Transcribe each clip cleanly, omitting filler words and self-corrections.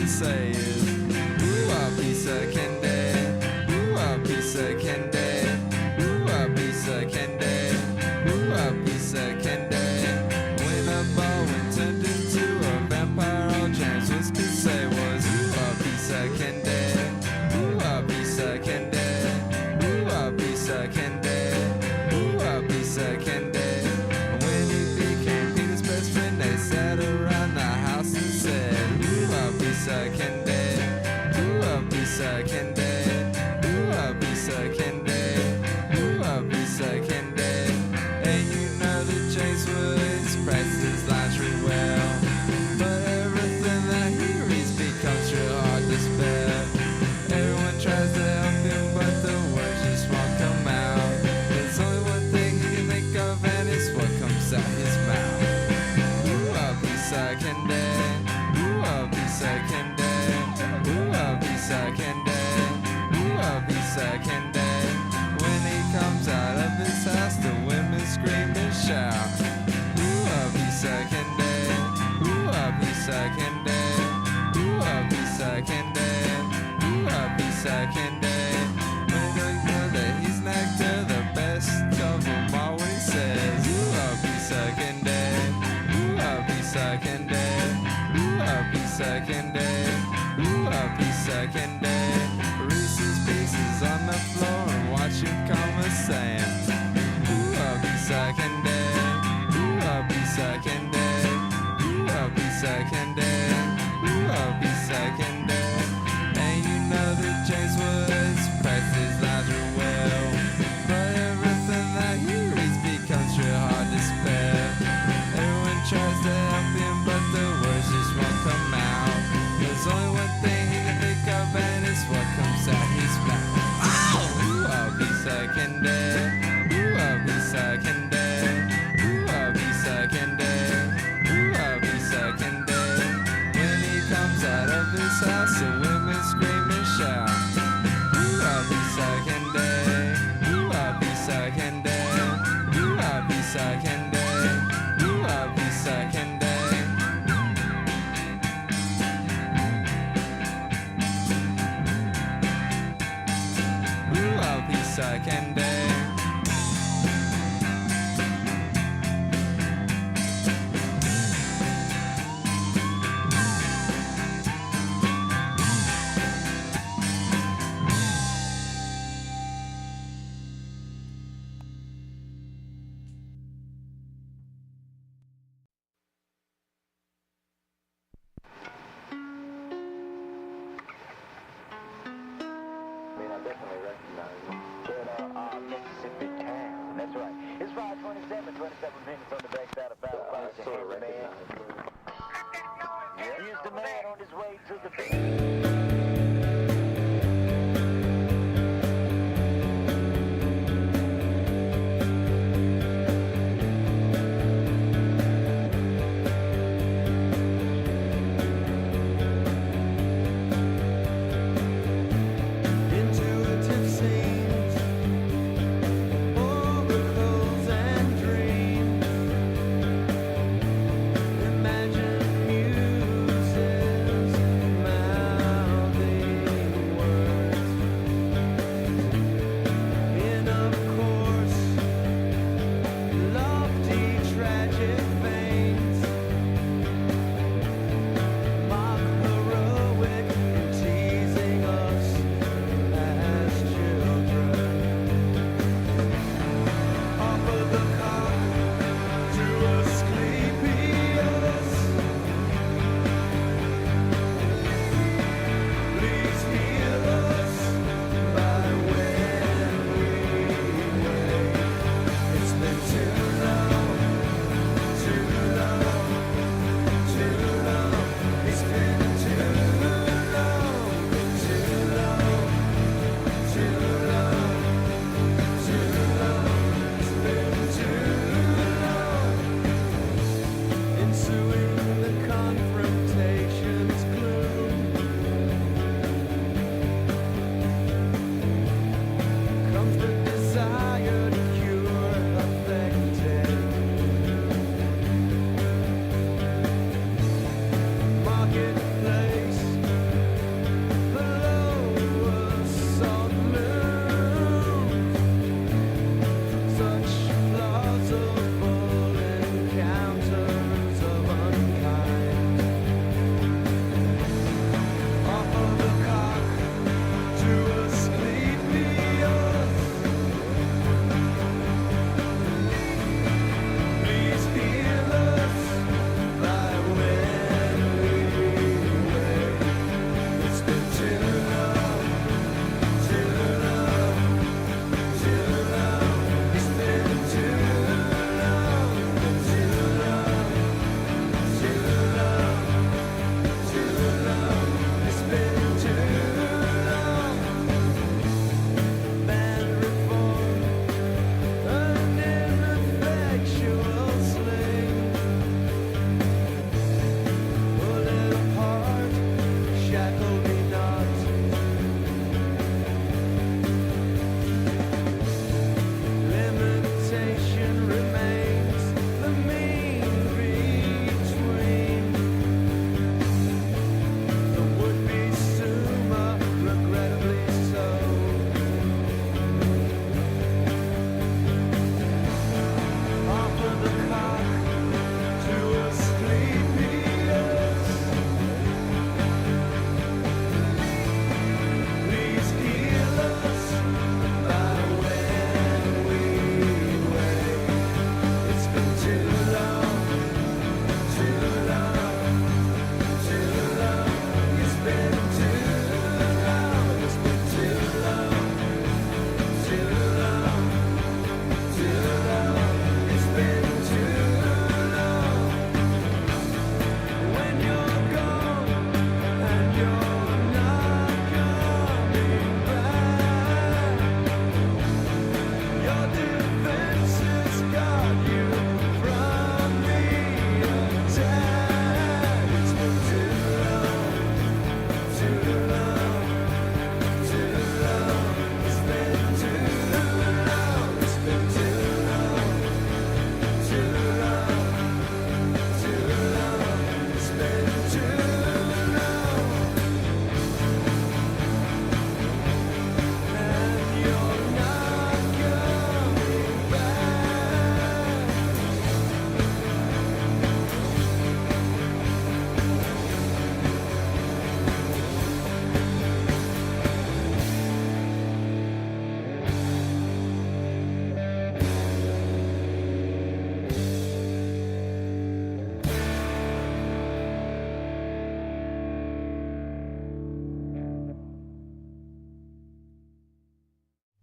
say is, ooh, a piece of candy, ooh, a piece of candy, ooh, a piece of candy, ooh, a piece of candy. When a bow turned into a vampire, all James was to say was, ooh, a piece of candy, ooh, a piece of candy, ooh, a piece of candy, ooh, a piece of candy. When he became Peter's best friend, they sat around the house and said, ooh, a piece of candy, ooh, a piece of candy, ooh, a piece of candy, ooh, a piece of candy. And you know that James Woods practices lingerie well, but everything that he reads becomes real hard to spell. Everyone tries to help him, but the words just won't come out. There's only one thing he can think of, and it's what comes out his mouth. Ooh, a piece of candy, ooh, a piece of candy, ooh, a piece of candy, ooh, a piece of candy. When he comes out of his house, the women scream and shout. Ooh, a piece of candy, ooh, a piece of candy, ooh, a piece of candy, ooh, a piece of candy. When they know that he's nectar, the best of them all, when he says, ooh, a piece of candy, ooh, a piece of candy, ooh, a piece of candy, ooh, a piece of candy. Reese's Pieces on the floor and watch him come a saying, ooh, a piece of candy, ooh, a piece of candy, ooh, a piece of candy, ooh, a piece of candy. And you know that James Woods practices lingerie well, but everything that he reads becomes real hard to spell. Everyone tries to help him, but the words just won't come out. There's only one thing he can think of, and it's what comes out his mouth. Ooh, a piece of candy, ooh, a piece of candy, ooh, a piece of candy, ooh, a piece of candy. When he comes out of his house, the women scream and shout. Ooh, a piece of candy, ooh, a piece of candy, ooh, a piece of candy, ooh, a piece of candy. Ooh, a piece of candy.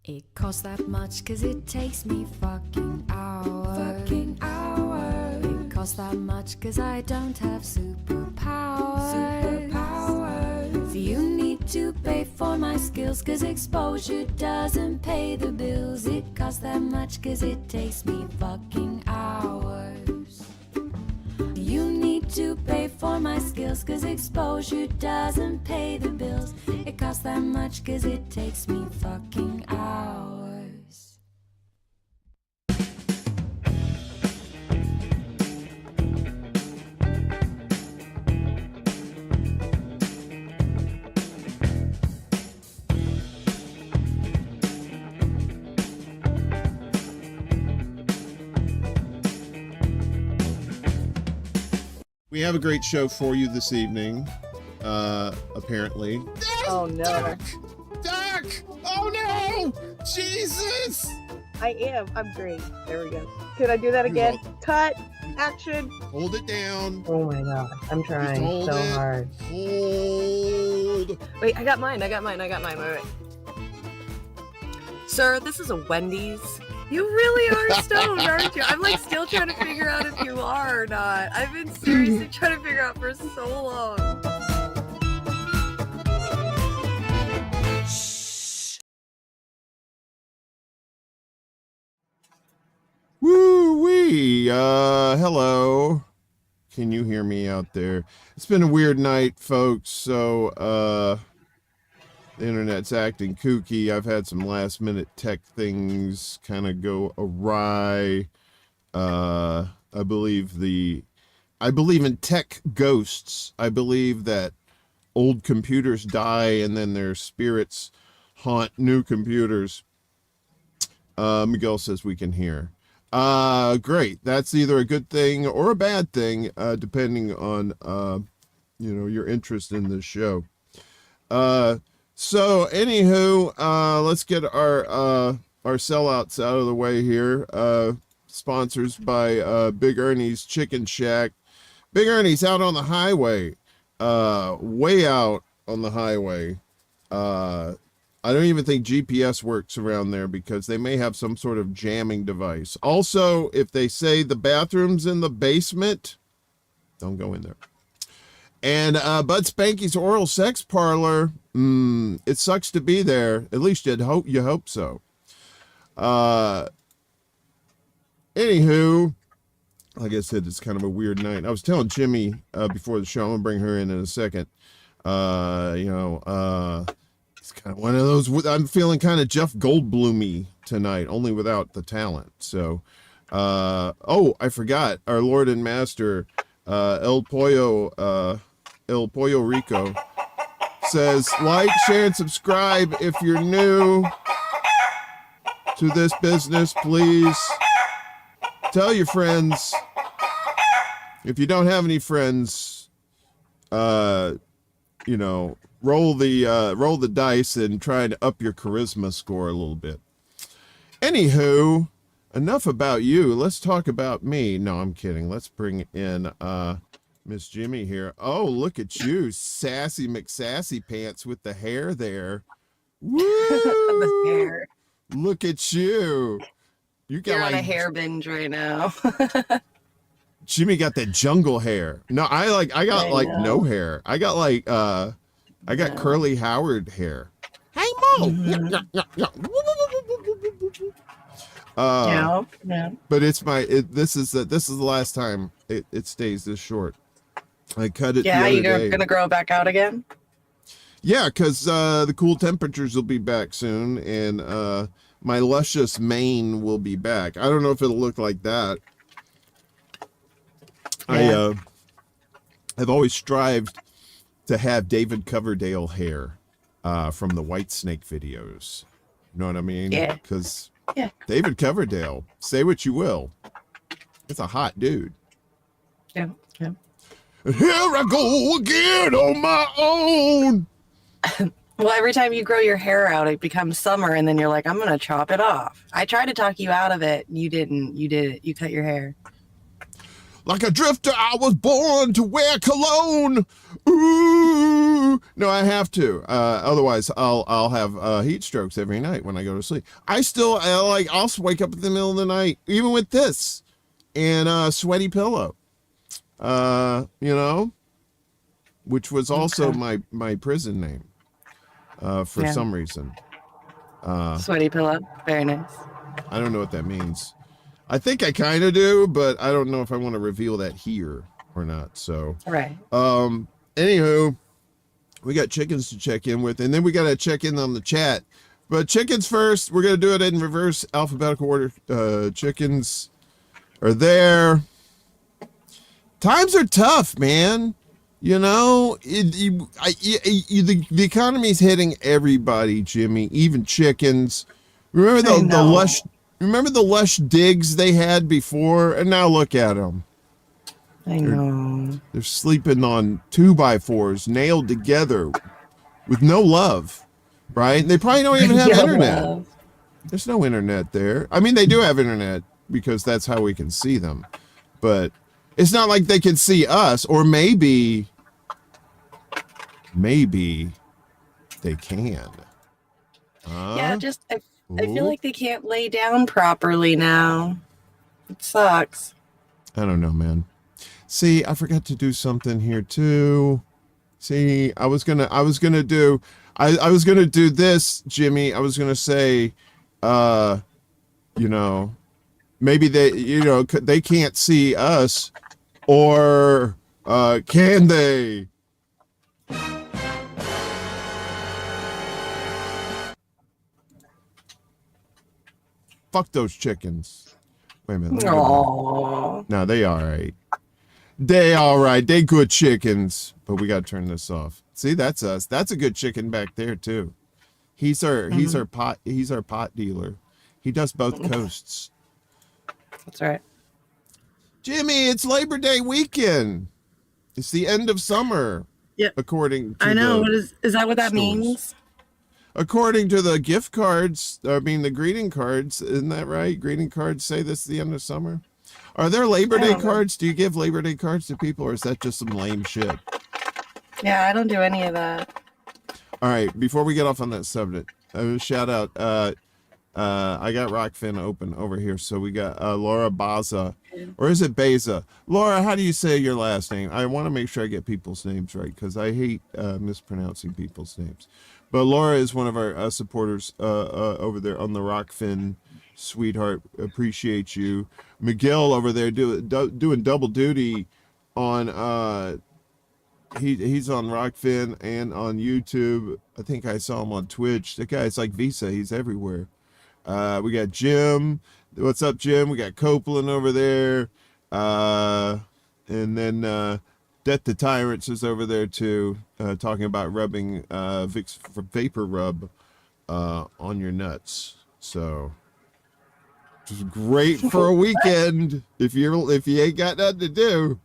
It costs that much 'cause it takes me fucking hours. It costs that much 'cause I don't have superpowers. So you need to pay for my skills 'cause exposure doesn't pay the bills. It costs that much 'cause it takes me fucking hours. You need to pay for my skills 'cause exposure doesn't pay the bills. It costs that much 'cause it takes me fucking hours. We have a great show for you this evening, apparently. Oh no. Duck! Oh no! Jesus! I'm great. There we go. Could I do that again? Cut! Action! Hold it down. Oh my god. I'm trying Hold so it. hard. Hold. Wait, I got mine. Wait. Sir, this is a Wendy's. You really are stoned, aren't you? I'm like still trying to figure out if you are or not. I've been seriously trying to figure out for so long. Shhhh. Woo-wee. Hello. Can you hear me out there? It's been a weird night, folks, so, the internet's acting kooky. I've had some last minute tech things kind of go awry. I believe in tech ghosts. I believe that old computers die and then their spirits haunt new computers. Miguel says we can hear. Great. That's either a good thing or a bad thing, depending on, your interest in this show. So anywho, let's get our sellouts out of the way here. Sponsors by Big Ernie's Chicken Shack. Big Ernie's out on the highway, way out on the highway. I don't even think GPS works around there because they may have some sort of jamming device. Also, if they say the bathroom's in the basement, don't go in there. And Bud Spanky's Oral Sex Parlor, it sucks to be there. At least you hope so. Anywho, like I said, it's kind of a weird night. I was telling Jimmy before the show, I'm gonna bring her in a second. It's kind of one of those. I'm feeling kind of Jeff Goldblum-y tonight, only without the talent. So, I forgot our Lord and Master, El Pollo Rico says, like, share, and subscribe if you're new to this business, please. Tell your friends. If you don't have any friends, roll the dice and try to up your charisma score a little bit. Anywho, enough about you. Let's talk about me. No, I'm kidding. Let's bring in Miss Jimmy here. Oh, look at you, sassy McSassy pants with the hair there. Woo! The hair. Look at you. You're on a hair binge right now. Jimmy got that jungle hair. No, I got no hair. I got Curly Howard hair. Hey Mo. No. But it's this is the last time it stays this short. I cut it. Yeah, you're gonna grow back out again? Yeah, because the cool temperatures will be back soon, and my luscious mane will be back. I don't know if it'll look like that. Yeah. I've always strived to have David Coverdale hair from the Whitesnake videos. You know what I mean? Yeah. Because David Coverdale, say what you will, it's a hot dude. Yeah. And here I go again on my own. Well, every time you grow your hair out, it becomes summer, and then you're like, I'm gonna chop it off. I tried to talk you out of it. You didn't. You did it. You cut your hair. Like a drifter, I was born to wear cologne. Ooh, no, I have to. Otherwise, I'll have heat strokes every night when I go to sleep. I'll wake up in the middle of the night, even with this and a sweaty pillow. Which was also my prison name for some reason. Sweaty pillow, very nice. I don't know what that means. I think I kind of do, but I don't know if I want to reveal that here or not. So, right. Anywho, we got chickens to check in with, and then we got to check in on the chat. But chickens first. We're gonna do it in reverse alphabetical order. Chickens are there. Times are tough, man. You know, the economy's hitting everybody, Jimmy, even chickens. Remember the lush digs they had before, and now look at them. I know. They're sleeping on 2x4s nailed together with no love, right? They probably don't even have internet. Love. There's no internet there. I mean, they do have internet because that's how we can see them, but it's not like they can see us, or maybe they can. Yeah, I feel like they can't lay down properly now. It sucks. I don't know, man. See, I forgot to do something here too. See, I was gonna do this, Jimmy. I was gonna say, maybe they can't see us, or can they? Fuck those chickens. Wait a minute. No, they all right. They all right. They good chickens. But we got to turn this off. See, that's us. That's a good chicken back there too. He's our pot dealer. He does both coasts. That's right. Jimmy, it's Labor Day weekend. It's the end of summer. Yeah. According to I know. Is that what that means? According to the gift cards, the greeting cards, isn't that right? Greeting cards say this is the end of summer. Are there Labor Day cards? Do you give Labor Day cards to people, or is that just some lame shit? Yeah, I don't do any of that. All right, before we get off on that subject, shout out. I got Rockfin open over here, so we got Laura Baza, or is it Beza? Laura, how do you say your last name? I want to make sure I get people's names right because I hate mispronouncing people's names. But Laura is one of our supporters over there on the Rockfin, sweetheart. Appreciate you. Miguel over there doing double duty on he's on Rockfin and on YouTube. I think I saw him on Twitch. That guy's like Visa. He's everywhere. We got Jim. What's up, Jim? We got Copeland over there. And then Death to Tyrants is over there too, talking about rubbing Vicks Vapor Rub on your nuts. So just great for a weekend if you ain't got nothing to do.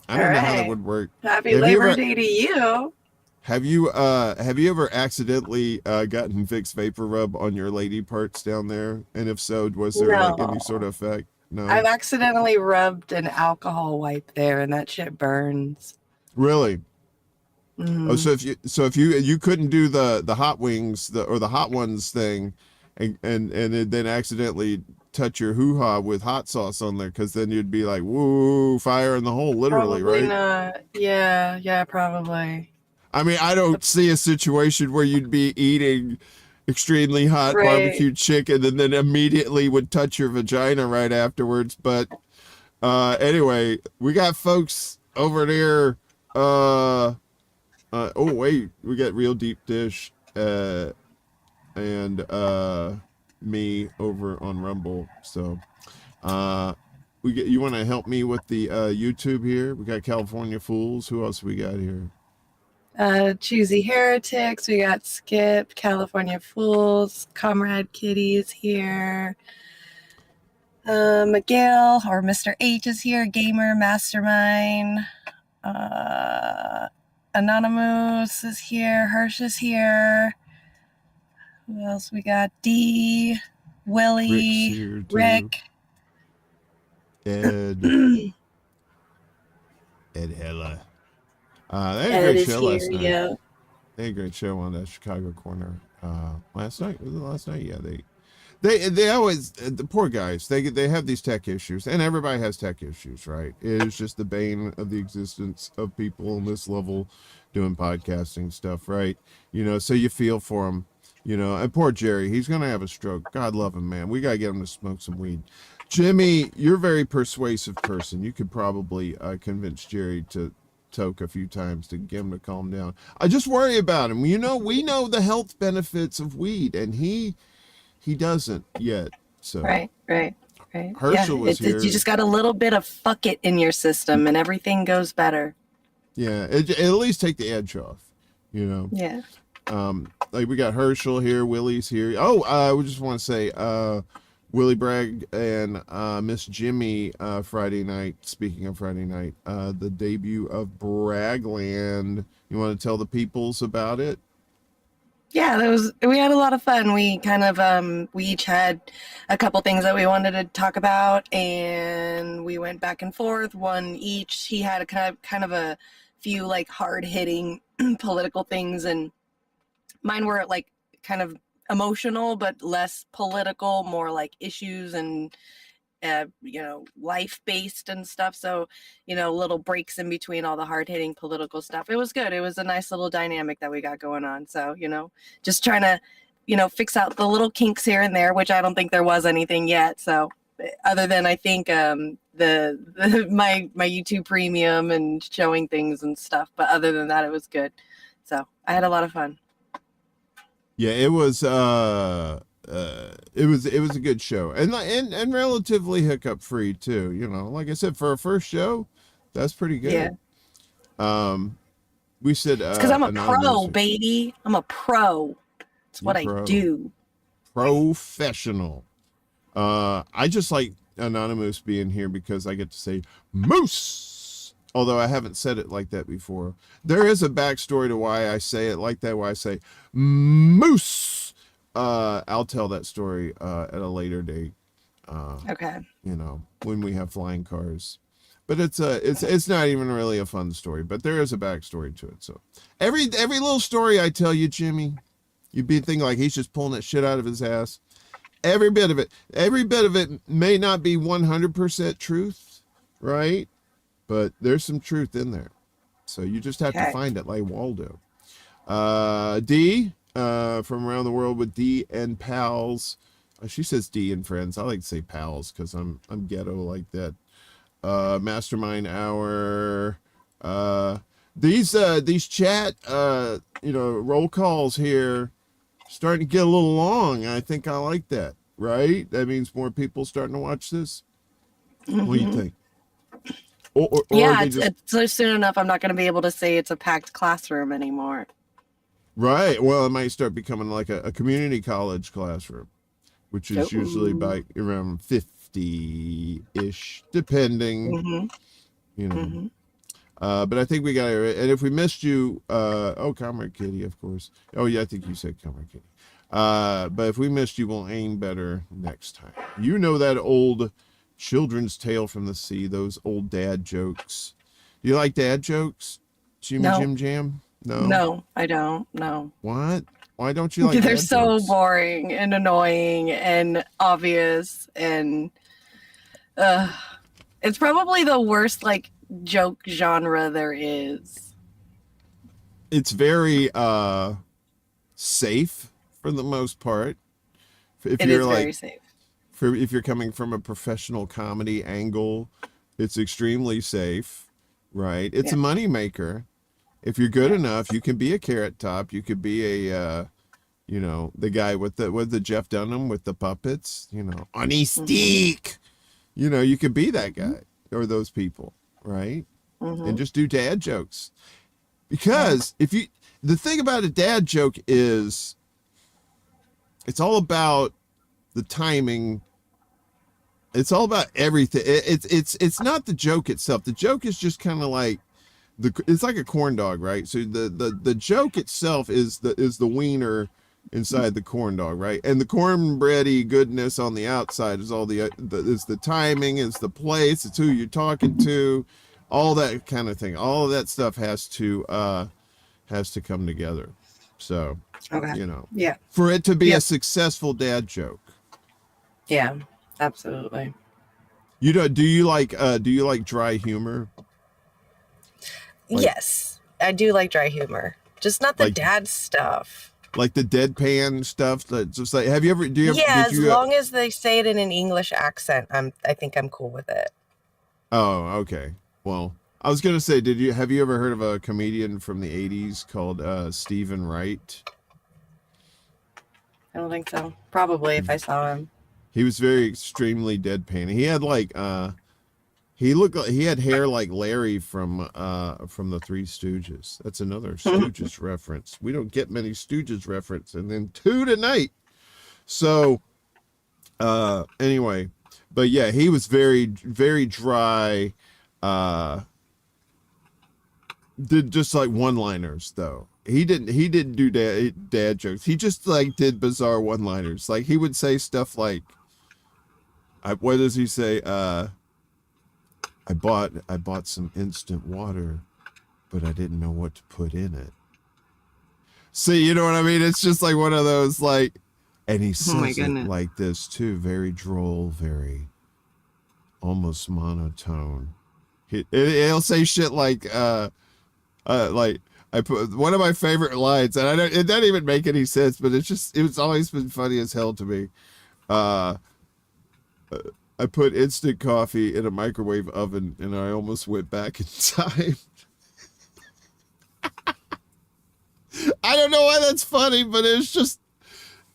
I don't know how that would work. Happy Labor Day to you. Have you ever accidentally gotten Vicks Vapor Rub on your lady parts down there? And if so, was there like any sort of effect? No. I've accidentally rubbed an alcohol wipe there, and that shit burns. Really? Mm-hmm. Oh, so if you couldn't do the hot wings or the hot ones thing, and then accidentally touch your hoo-ha with hot sauce on there, because then you'd be like, woo, fire in the hole, literally, probably right? Not. Yeah, probably. I mean, I don't see a situation where you'd be eating extremely hot barbecue chicken and then immediately would touch your vagina right afterwards. But anyway, we got folks over there. Oh wait, we got Real Deep Dish and me over on Rumble. So you want to help me with the YouTube here? We got California Fools. Who else we got here? Choosy Heretics, we got Skip, California Fools, Comrade Kitty is here, Miguel, or Mr. H is here, Gamer Mastermind, Anonymous is here, Hirsch is here, who else we got? D, Willie, Rick, Ed Hella. They had a Ed great is show here, last night. yeah. They had a great show on that Chicago corner last night. Was it last night? Yeah, they always the poor guys. They have these tech issues, and everybody has tech issues, right? It is just the bane of the existence of people on this level doing podcasting stuff, right? You know, so you feel for them. You know, and poor Jerry, he's gonna have a stroke. God love him, man. We gotta get him to smoke some weed. Jimmy, you're a very persuasive person. You could probably convince Jerry to toke a few times to get him to calm down. I just worry about him. You know, we know the health benefits of weed, and he doesn't yet. So Right. Herschel was here. You just got a little bit of fuck it in your system, and everything goes better. Yeah, it at least take the edge off. You know. Yeah. Like we got Herschel here, Willie's here. We just want to say, Willie Bragg and Miss Jimmy Friday night. Speaking of Friday night, the debut of Bragland. You want to tell the peoples about it? Yeah, we had a lot of fun. We kind of we each had a couple things that we wanted to talk about, and we went back and forth, one each. He had a kind of a few like hard hitting political things, and mine were like kind of emotional but less political, more like issues and life based and stuff. So little breaks in between all the hard hitting political stuff. It was good. It was a nice little dynamic that we got going on. So just trying to fix out the little kinks here and there, which I don't think there was anything yet. So other than I think my YouTube premium and showing things and stuff, but other than that, it was good. So I had a lot of fun. Yeah, it was a good show, and relatively hiccup free too. Like I said, for a first show, that's pretty good. Yeah. We said it's because I'm a pro, baby. I'm a pro. It's what I do. Professional. I just like Anonymous being here because I get to say moose. Although I haven't said it like that before. There is a backstory to why I say it like that, why I say moose. I'll tell that story at a later date. Okay. When we have flying cars. But it's not even really a fun story, but there is a backstory to it. So every little story I tell you, Jimmy, you'd be thinking like he's just pulling that shit out of his ass. Every bit of it may not be 100% truth, right? But there's some truth in there. So you just have to find it like Waldo. D, from Around the World with D and Pals. She says D and Friends. I like to say Pals because I'm ghetto like that. Mastermind Hour. These chat, roll calls here starting to get a little long. I think I like that, right? That means more people starting to watch this. Mm-hmm. What do you think? Or yeah, it's soon enough. I'm not going to be able to say it's a packed classroom anymore. Right. Well, it might start becoming like a community college classroom, which is usually by around 50-ish, depending. Mm-hmm. But I think we got it. And if we missed you, Comrade Kitty, of course. Oh yeah, I think you said Comrade Kitty. But if we missed you, we'll aim better next time. That old children's tale from the sea, those old dad jokes. Do you like dad jokes, Jimmy Jim Jam? No, I don't. No. What? Why don't you like They're dad so jokes? boring and annoying and obvious, and it's probably the worst like joke genre there is. It's very safe for the most part. If it you're is like, very safe. If you're coming from a professional comedy angle, it's extremely safe, right? It's a money maker. If you're good enough, you can be a Carrot Top. You could be a, the guy with the Jeff Dunham with the puppets, on his stick. You could be that guy or those people, right? Mm-hmm. And just do dad jokes. Because the thing about a dad joke is it's all about the timing. It's all about everything. It's not the joke itself. The joke is just kind of like it's like a corn dog, right? So the joke itself is the wiener inside the corn dog, right? And the cornbready goodness on the outside is all the timing, it's the place, it's who you're talking to, all that kind of thing. All of that stuff has to come together. So, Okay. you know, Yeah. for it to be Yep. a successful dad joke. Yeah. Absolutely. You know, do you like dry humor? Like, Yes, I do like dry humor. Just not the Like- dad stuff. like the deadpan stuff that just like, have you ever, do you ever, Yeah, did as you, long as they say it in an English accent, I think I'm cool with it. oh, okay. Well, I was going to say, have you ever heard of a comedian from the 80s called Stephen Wright? I don't think so. Probably if I saw him. He was very extremely deadpan. He had like he had hair like Larry from the Three Stooges. That's another Stooges reference. We don't get many Stooges reference, and then 2 tonight. So anyway, but yeah, he was very, very dry. Did just like one-liners though. He didn't do dad jokes. He just like did bizarre one-liners. Like he would say stuff like, what does he say? I bought some instant water, but I didn't know what to put in it. See, you know what I mean? It's just like one of those like, and he says it like this too, very droll, very almost monotone. He'll say shit like I put one of my favorite lines, and it doesn't even make any sense, but it's always been funny as hell to me. I put instant coffee in a microwave oven, and I almost went back in time. I don't know why that's funny, but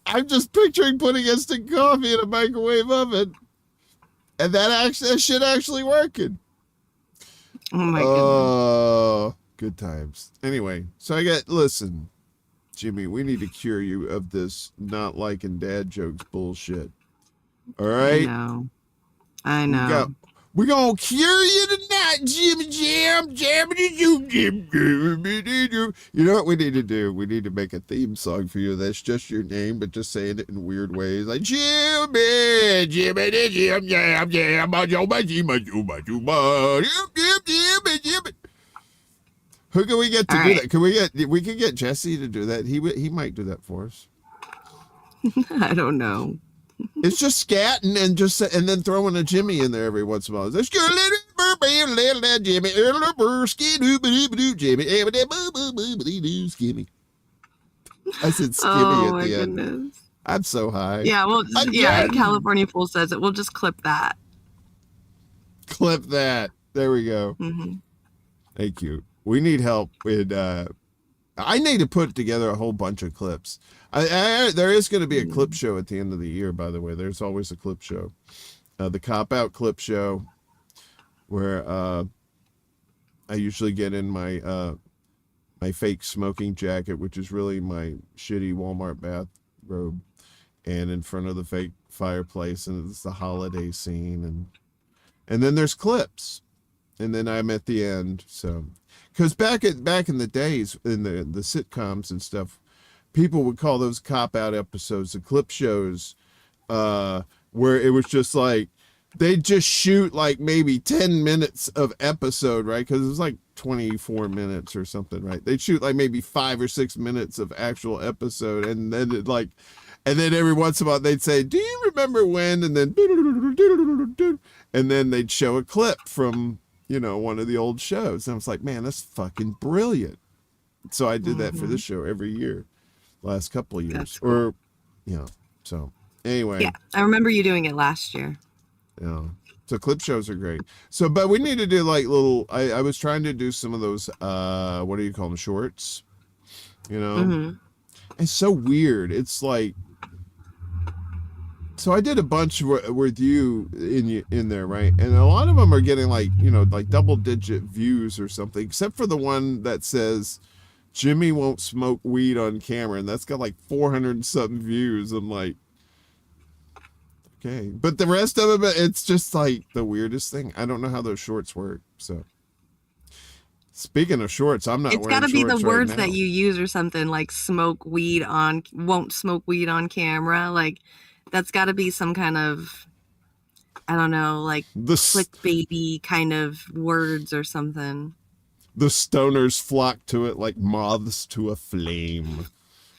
I'm just picturing putting instant coffee in a microwave oven, and that shit actually working. Oh my goodness. Oh, good times. Anyway, so listen, Jimmy, we need to cure you of this not liking dad jokes bullshit. All right? I know. We're going to cure you tonight, Jimmy Jam. You know what we need to do? We need to make a theme song for you that's just your name, but just saying it in weird ways. Like, Jimmy, Jim, Jam, Who can we get to do that? We can get Jesse to do that. He might do that for us. I don't know. It's just scatting and then throwing a Jimmy in there every once in a while. Let's go little Jimmy, Jimmy. I said skimmy at the end. Goodness. I'm so high. Yeah, well, Again. California Fool says it. We'll just clip that. Clip that. There we go. Mm-hmm. Thank you. We need help with. I need to put together a whole bunch of clips. There is going to be a clip show at the end of the year, by the way. There's always a clip show. The Cop Out clip show, where I usually get in my my fake smoking jacket, which is really my shitty Walmart bathrobe, and in front of the fake fireplace, and it's the holiday scene, and then there's clips, and then I'm at the end. So, because back in the days in the sitcoms and stuff, people would call those Cop Out episodes the clip shows, where it was just like they'd just shoot like maybe 10 minutes of episode, right? Because it was like 24 minutes or something, right? They'd shoot like maybe 5 or 6 minutes of actual episode, and then every once in a while they'd say, "Do you remember when?" And then they'd show a clip from one of the old shows, and I was like, man, that's fucking brilliant. So I did that for this show every year. Last couple of years, cool. So anyway, I remember you doing it last year. So clip shows are great. So, but we need to do like little. I was trying to do some of those. What do you call them? Shorts. It's so weird. It's like. So I did a bunch with you in there, right? And a lot of them are getting like double-digit views or something, except for the one that says Jimmy won't smoke weed on camera, and that's got like 400 and something views. I'm like, okay, but the rest of them, it's just like the weirdest thing. I don't know how those shorts work. So speaking of shorts, I'm not. It's got to be the words that you use or something, like won't smoke weed on camera. Like that's got to be some kind of I don't know, like The clickbaity kind of words or something. the stoners flock to it like moths to a flame,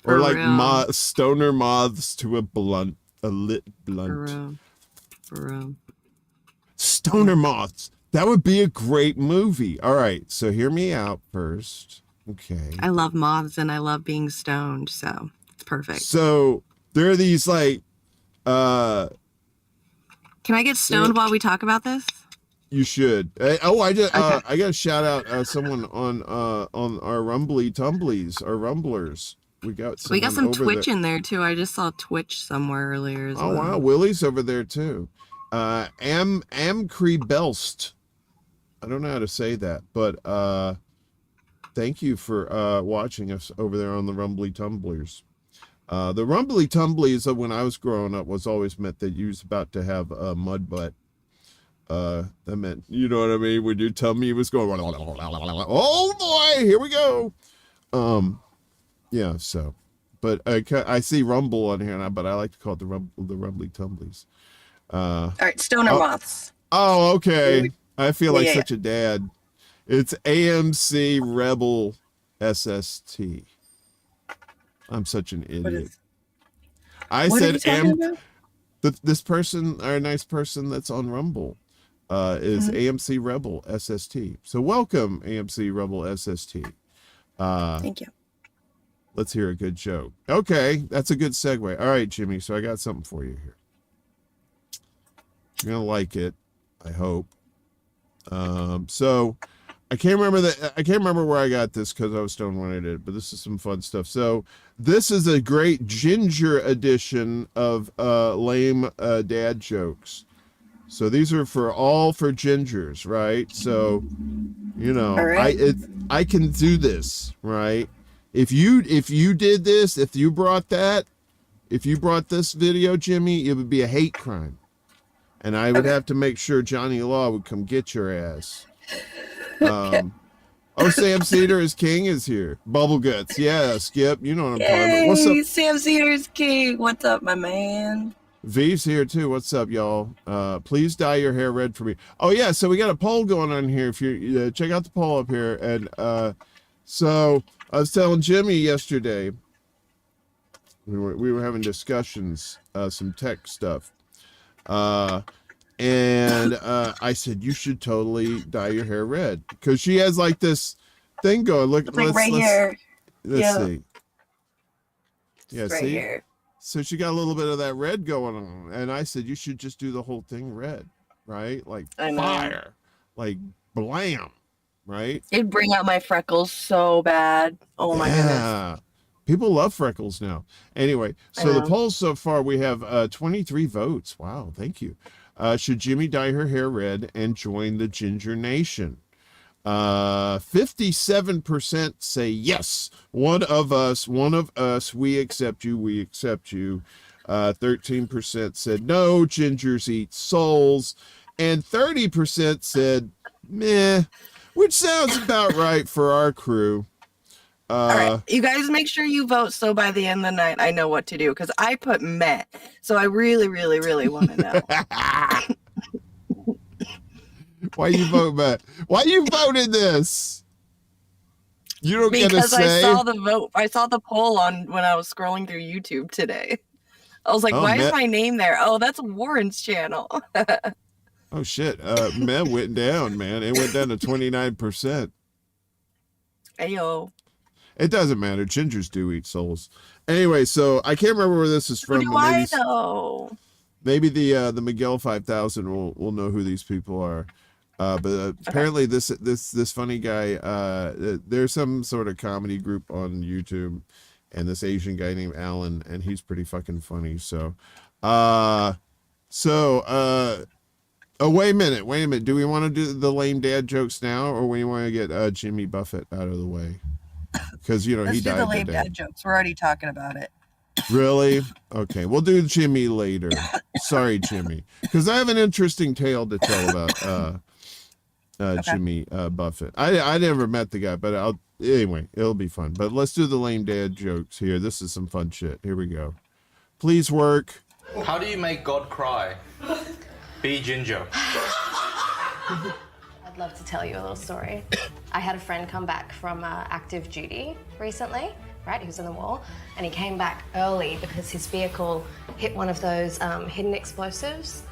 or For like real. stoner moths to a lit blunt. For real. For real. Stoner moths. That would be a great movie. All right, so hear me out first. Okay. I love moths and I love being stoned, so it's perfect. So there are these like Can I get stoned while we talk about this? you should. I got to shout out someone on our Rumbly Tumblies, our Rumblers. We got some over Twitch there. in there too. I just saw Twitch somewhere earlier as well. Oh wow, Willie's over there too. Amcree Belst. I don't know how to say that, but thank you for watching us over there on the Rumbly Tumblers. The Rumbly Tumblies when I was growing up was always meant that you was about to have a mud butt. That meant, you know what I mean? When your tummy was going, oh boy, here we go. Yeah, so, but I see Rumble on here, but I like to call it the Rumbly Tumblies. All right, stoner moths. Oh, okay. I feel like Yeah. such a dad. It's AMC Rebel SST. I'm such an idiot. I said this person, our nice person that's on Rumble, is AMC Rebel SST. So welcome, AMC Rebel SST. Thank you. Let's hear a good joke. Okay, that's a good segue. All right, Jimmy. So I got something for you here. You're gonna like it, I hope. So I can't remember where I got this because I was stoned when I did it, but this is some fun stuff. So this is a great ginger edition of lame dad jokes. So these are for gingers, right? So, you know, right. I can do this, right? If you did this, if you brought this video, Jimmy, it would be a hate crime. And I would have to make sure Johnny Law would come get your ass. Oh, Sam Cedar is King is here. Bubble Guts. Yeah, Skip. You know what I'm talking about. What's up? Sam Cedar's King. What's up, my man? V's here too. What's up, y'all? Please dye your hair red for me. Oh yeah, so we got a poll going on here. If you check out the poll up here, and so I was telling Jimmy yesterday. We were having discussions, some tech stuff. And I said, you should totally dye your hair red because she has like this thing going. Look, like here. Let's see. Yeah, right see? Here. So she got a little bit of that red going on. And I said, you should just do the whole thing red, right? Like fire, like blam, right? It'd bring out my freckles so bad. Oh my goodness. People love freckles now. Anyway, so the polls so far, we have 23 votes. Wow, thank you. Should Jimmy dye her hair red and join the Ginger Nation? 57% say yes. One of us, we accept you, 13% said no, gingers eat souls. And 30% said meh, which sounds about right for our crew. All right, you guys make sure you vote so by the end of the night I know what to do because I put meh, so I really, really, really want to know. Why you vote meh? Why you voted this? You don't get a say. Because I saw the vote. I saw the poll on when I was scrolling through YouTube today. I was like, why is my name there? Oh, that's Warren's channel. Oh shit! Meh went down, man. It went down to 29%. Ayo. It doesn't matter. Gingers do eat souls. Anyway, so I can't remember where this is from. Who do I know? Maybe the Miguel 5000 will know who these people are. But apparently this funny guy, there's some sort of comedy group on YouTube, and this Asian guy named Alan, and he's pretty fucking funny. So, oh, wait a minute. Do we want to do the lame dad jokes now, or we want to get Jimmy Buffett out of the way? Because, you know, he died today. Let's do the lame dad jokes. We're already talking about it. Really? Okay, we'll do Jimmy later. Sorry, Jimmy. Because I have an interesting tale to tell about Jimmy Buffett. I never met the guy, but anyway, it'll be fun. But let's do the lame dad jokes here. This is some fun shit. Here we go. Please work. How do you make God cry? Be ginger. I'd love to tell you a little story. I had a friend come back from active duty recently, right? He was in the war, and he came back early because his vehicle hit one of those hidden explosives.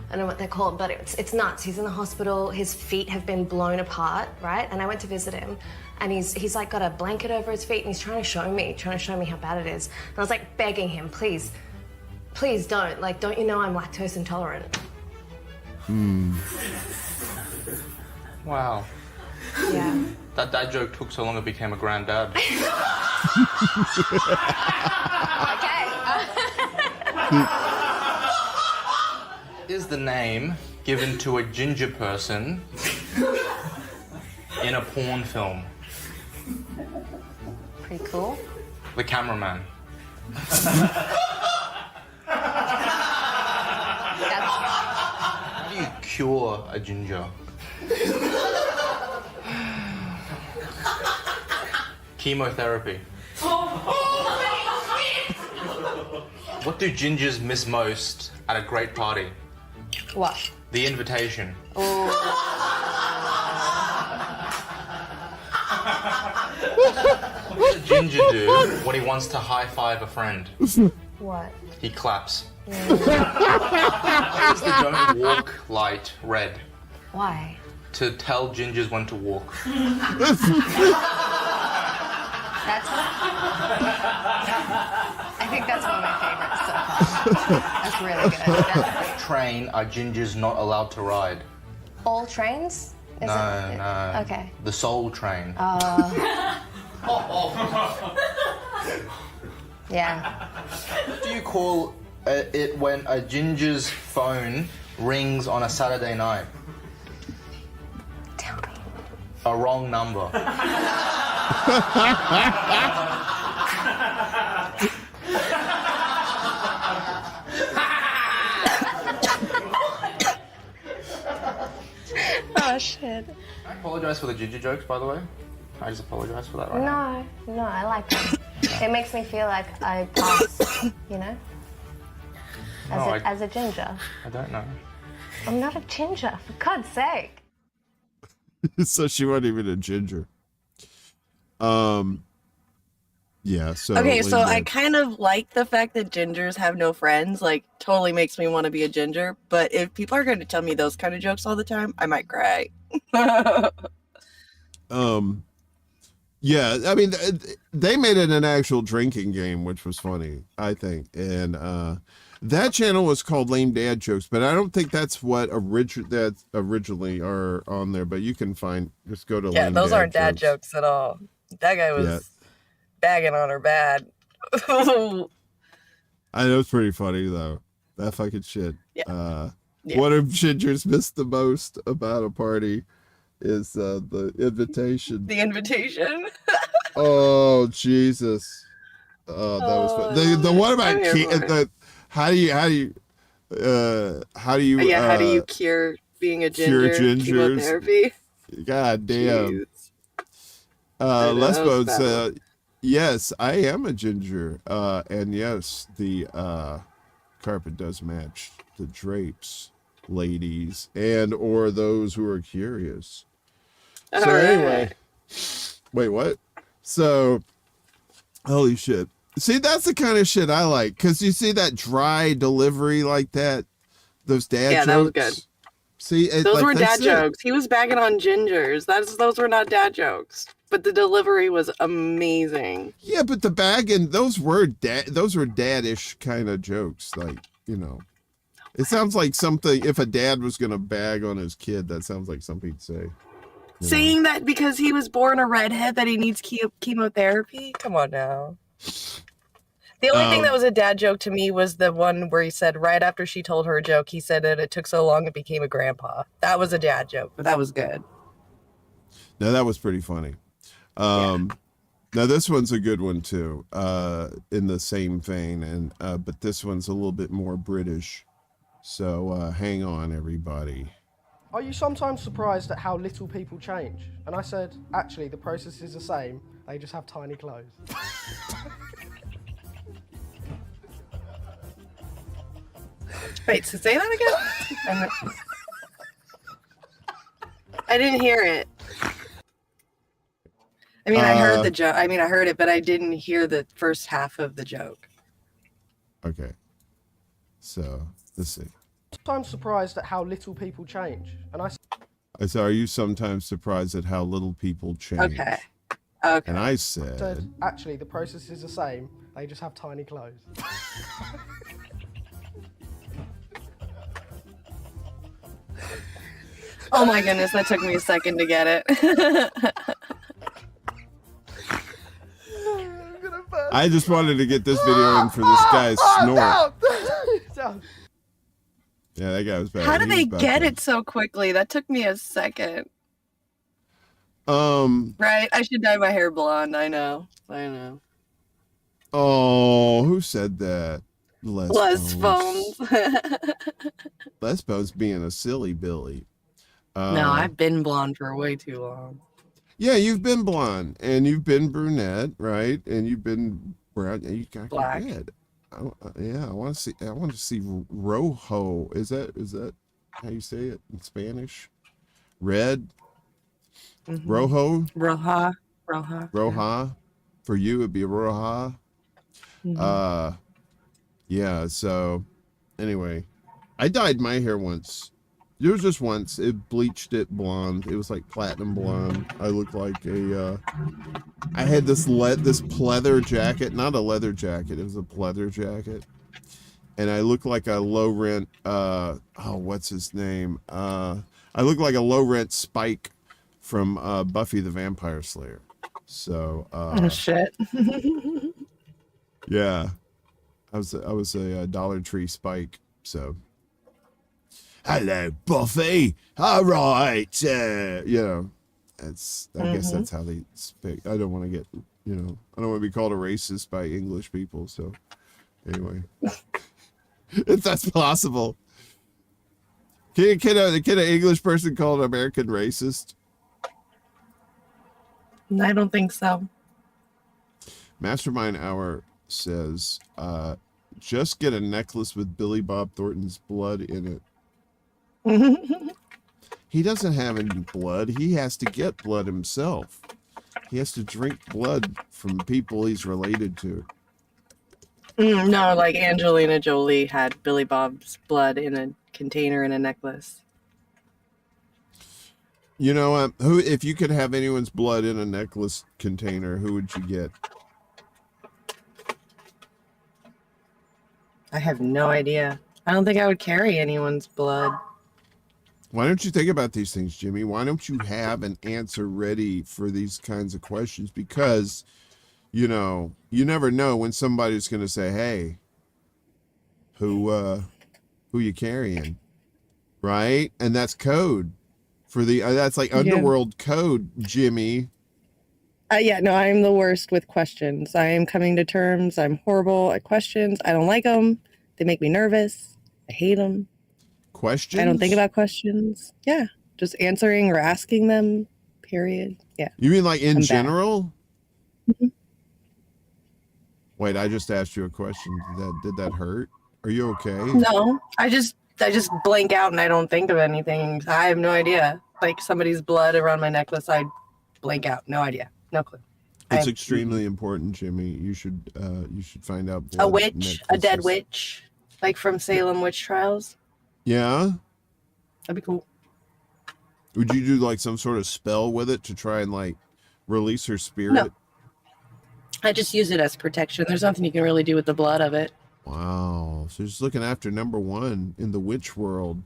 I don't know what they're called, but it's nuts. He's in the hospital, his feet have been blown apart, right? And I went to visit him, and he's like got a blanket over his feet, and he's trying to show me how bad it is. And I was like begging him, please don't. Like, don't you know I'm lactose intolerant? Wow. Yeah. That dad joke took so long it became a granddad. Okay. Is the name given to a ginger person in a porn film? Pretty cool. The cameraman. How do you cure a ginger? Chemotherapy. What do gingers miss most at a great party? What? The invitation. Oh. What does a ginger do when he wants to high-five a friend? What? He claps. Why is the don't walk light red? Why? To tell gingers when to walk. I think that's one of my favorites so far. That's really good. What train are gingers not allowed to ride? All trains? Is No. Okay. The Soul Train. Yeah. What do you call it when a ginger's phone rings on a Saturday night? Tell me. A wrong number. Oh, shit. I apologize for the ginger jokes, by the way. I just apologize for that right now. No, I like it. It makes me feel like I pass, you know? As a ginger. I don't know. I'm not a ginger, for God's sake. So she wasn't even a ginger. Yeah, so... Okay, so I kind of like the fact that gingers have no friends. Like, totally makes me want to be a ginger. But if people are going to tell me those kind of jokes all the time, I might cry. Yeah, I mean, they made it an actual drinking game, which was funny, I think. And that channel was called Lame Dad Jokes, but I don't think that's what originally are on there. But you can just go to Yeah, Lame those Dad aren't dad jokes at all. That guy was bagging on her bad. I know, it's pretty funny, though. That fucking shit. Yeah. What if gingers miss the most about a party is the invitation. The invitation. Oh, Jesus. Oh, that was fun. The one about how do you cure being a ginger? Cure gingers. Chemotherapy. God damn. Jeez. Lesbos, yes, I am a ginger. And yes, the carpet does match the drapes, ladies, and or those who are curious. So anyway, wait, what? So, holy shit. See, that's the kind of shit I like. Because you see that dry delivery like that? Those dad jokes? That was good. See, those were dad jokes. He was bagging on gingers. Those were not dad jokes. But the delivery was amazing. Yeah, but the bagging, those were daddish kind of jokes. Like, you know. It sounds like something, if a dad was going to bag on his kid, that sounds like something he'd say. Saying that because he was born a redhead that he needs chemotherapy? Come on now. The only thing that was a dad joke to me was the one where he said right after she told her a joke, he said that it took so long it became a grandpa. That was a dad joke, but that was good. No, that was pretty funny. Now this one's a good one too, in the same vein, and but this one's a little bit more British. So hang on, everybody. Are you sometimes surprised at how little people change? And I said, actually, the process is the same. They just have tiny clothes. Wait, so say that again? I didn't hear it. I mean, I heard the joke. I mean, I heard it, but I didn't hear the first half of the joke. Okay. So, let's see. Sometimes surprised at how little people change. And I said, are you sometimes surprised at how little people change? Okay. Okay. And I said, actually, the process is the same. They just have tiny clothes. Oh my goodness, that took me a second to get it. I just wanted to get this video in for this guy's snort. No. Yeah, that guy was bad. How did they get it so quickly? That took me a second. Right? I should dye my hair blonde. I know. Oh, who said that? Les Phones. Les Phones being a silly Billy. No, I've been blonde for way too long. Yeah, you've been blonde and you've been brunette, right? And you've been brown. And you got black. red. I want to see rojo. Is that how you say it in Spanish? Red. Mm-hmm. Roja. Yeah. For you, it'd be roja. Mm-hmm. Yeah. So, anyway, I dyed my hair once. It was just once. It bleached it blonde. It was like platinum blonde. I looked like a. I had this pleather jacket, not a leather jacket. It was a pleather jacket, and I looked like a low rent. What's his name? I looked like a low rent Spike from Buffy the Vampire Slayer. So. Oh shit. Yeah, I was a Dollar Tree Spike. So. Hello, Buffy. All right. I guess that's how they speak. I don't want to get, I don't want to be called a racist by English people. So, anyway, if that's possible, can an English person call an American racist? I don't think so. Mastermind Hour says, just get a necklace with Billy Bob Thornton's blood in it. He doesn't have any blood. He has to get blood himself. He has to drink blood from people he's related to. No, like Angelina Jolie had Billy Bob's blood in a container in a necklace. You know, who? If you could have anyone's blood in a necklace container, who would you get? I have no idea. I don't think I would carry anyone's blood. Why don't you think about these things, Jimmy? Why don't you have an answer ready for these kinds of questions? Because, you never know when somebody's going to say, hey, who you carrying? Right? And that's code for that's like underworld code, Jimmy. Yeah, no, I'm the worst with questions. I am coming to terms. I'm horrible at questions. I don't like them. They make me nervous. I hate them. Questions? I don't think about questions. Yeah, just answering or asking them, period. Yeah. You mean like in general? Mm-hmm. Wait, I just asked you a question. Did that hurt? Are you okay? No, I just blank out and I don't think of anything. I have no idea. Like somebody's blood around my necklace, I blank out. No idea. No clue. It's extremely important, Jimmy. You should find out. A witch, a dead witch, like from Salem witch trials. Yeah? That'd be cool. Would you do like some sort of spell with it to try and like release her spirit? No. I just use it as protection. There's nothing you can really do with the blood of it. Wow. So just looking after number one in the witch world.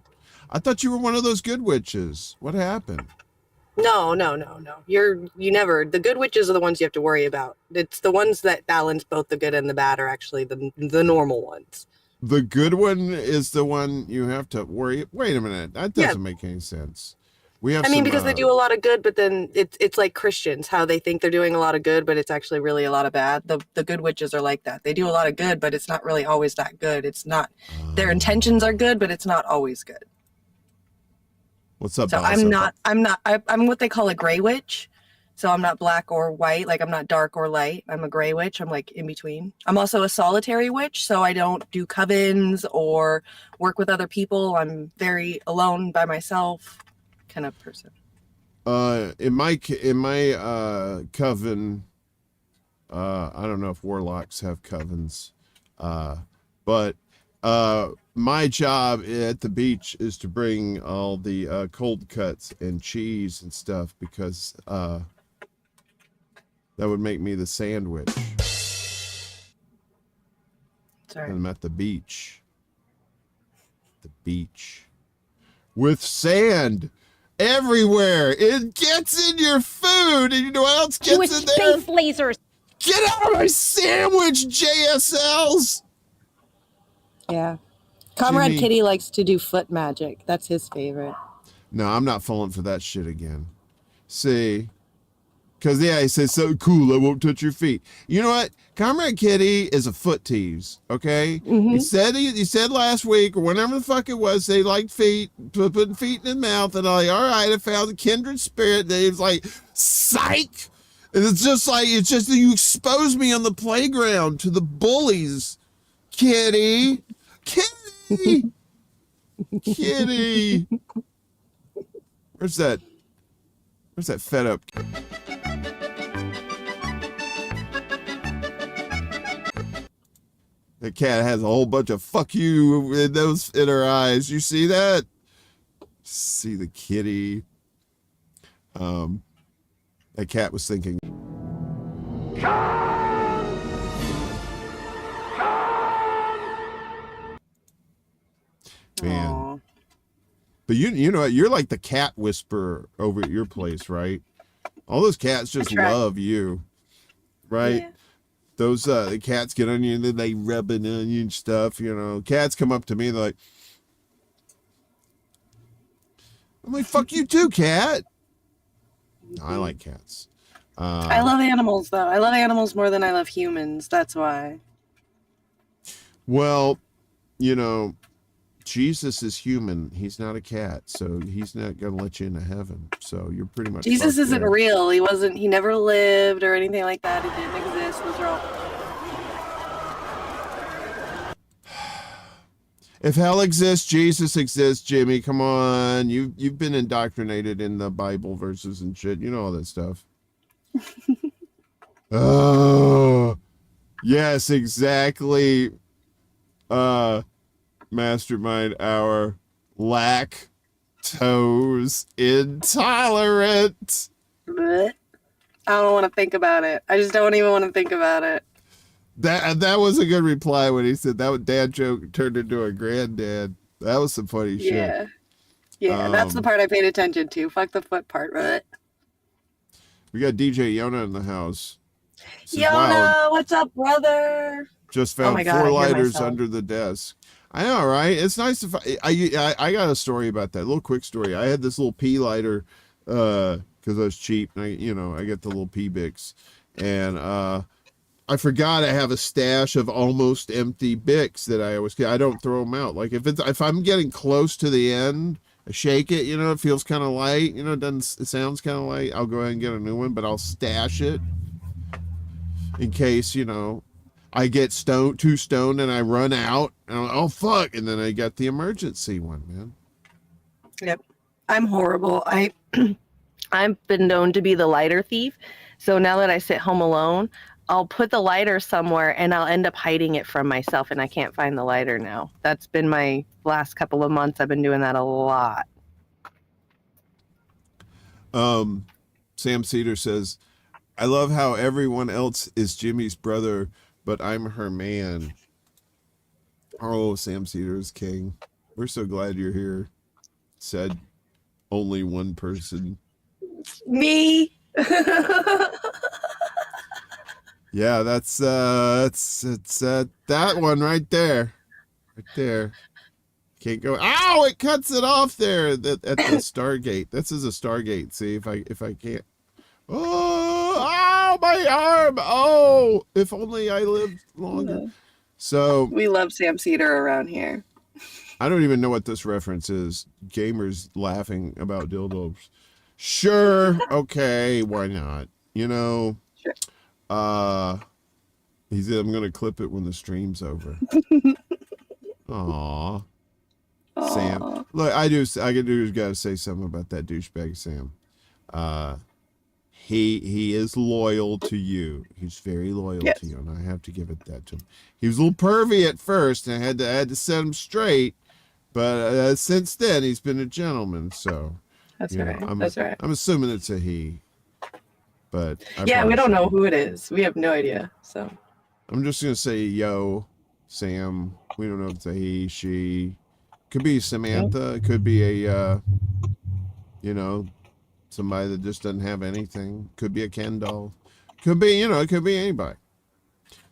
I thought you were one of those good witches. What happened? No. You never. The good witches are the ones you have to worry about. It's the ones that balance both the good and the bad are actually the normal ones. The good one is the one you have to worry. Wait a minute. That doesn't make any sense. Because they do a lot of good, but then it's like Christians, how they think they're doing a lot of good, but it's actually really a lot of bad. The good witches are like that. They do a lot of good, but it's not really always that good. It's not, their intentions are good, but it's not always good. What's up? So I'm what they call a gray witch. So I'm not black or white, like I'm not dark or light. I'm a gray witch. I'm like in between. I'm also a solitary witch, so I don't do covens or work with other people. I'm very alone by myself kind of person. In my coven, I don't know if warlocks have covens, but my job at the beach is to bring all the cold cuts and cheese and stuff, because that would make me the sandwich. Sorry. I'm at the beach. The beach. With sand everywhere. It gets in your food, and you know what else gets in there? Space lasers. Get out of my sandwich, JSLs! Yeah. Comrade Jimmy. Kitty likes to do foot magic. That's his favorite. No, I'm not falling for that shit again. See? Because, yeah, he says, so cool, I won't touch your feet. You know what? Comrade Kitty is a foot tease, okay? He said last week, or whenever the fuck it was, they liked feet, putting feet in his mouth, and I'm like, all right, I found a kindred spirit. And he was like, psych! And it's just that you expose me on the playground to the bullies, Kitty. Kitty! Kitty! Where's that fed up? The cat has a whole bunch of fuck you in her eyes. You see that? See the kitty. That cat was thinking. Man. Aww. But you know, you're like the cat whisperer over at your place, right? All those cats just love you, right? Yeah. Those the cats get on you and then they rubbing on you and stuff, you know. Cats come up to me, they're like, I'm like, fuck you too, cat. No, I like cats. I love animals, though. I love animals more than I love humans. That's why. Well, you know, Jesus is human. He's not a cat, so he's not going to let you into heaven. So you're pretty much Jesus isn't real. He never lived or anything like that. He didn't exist. Those are all... If hell exists, Jesus exists, Jimmy. Come on. You've been indoctrinated in the Bible verses and shit. You know all that stuff. Oh, yes, exactly. Mastermind Hour. Lactose intolerant. I don't want to think about it. I just don't even want to think about it. That was a good reply when he said that dad joke turned into a granddad. That was some funny shit. Yeah, that's the part I paid attention to. Fuck the foot part, right? We got DJ Yona in the house. Yona, what's up, brother? Just found 4 lighters under the desk. I know, right? It's nice to find. I got a story about that. A little quick story. I had this little pea lighter because I was cheap. And I get the little pea Bics. And I forgot I have a stash of almost empty Bics that I don't throw them out. Like if I'm getting close to the end, I shake it, it feels kind of light, it sounds kind of light. I'll go ahead and get a new one, but I'll stash it in case, I get too stoned and I run out and oh fuck, and then I got the emergency one, man. Yep. I'm horrible. I've been known to be the lighter thief. So now that I sit home alone, I'll put the lighter somewhere and I'll end up hiding it from myself and I can't find the lighter now. That's been my last couple of months. I've been doing that a lot. Sam Cedar says, I love how everyone else is Jimmy's brother, but I'm her man. Oh, Sam Cedar is king. We're so glad you're here. Said only one person. Me. Yeah, that's that one right there. Right there. Can't go. Ow! It cuts it off there at the Stargate. This is a Stargate. See if I can't. Oh, my arm! Oh, if only I lived longer. So we love Sam Cedar around here. I don't even know what this reference is. Gamers laughing about dildos. Sure. Okay. Why not? You know. Sure. He said I'm gonna clip it when the stream's over. Aw. Sam. Look, I gotta say something about that douchebag Sam. He is loyal to you. He's very loyal to you, and I have to give it that to him. He was a little pervy at first, and I had to set him straight. But since then, he's been a gentleman. So that's right. That's right. I'm assuming it's a he. But yeah, we don't know who it is. We have no idea. So I'm just gonna say, yo, Sam. We don't know if it's a he, she. Could be Samantha. It could be a, somebody that just doesn't have anything. Could be a Ken doll. Could be, it could be anybody.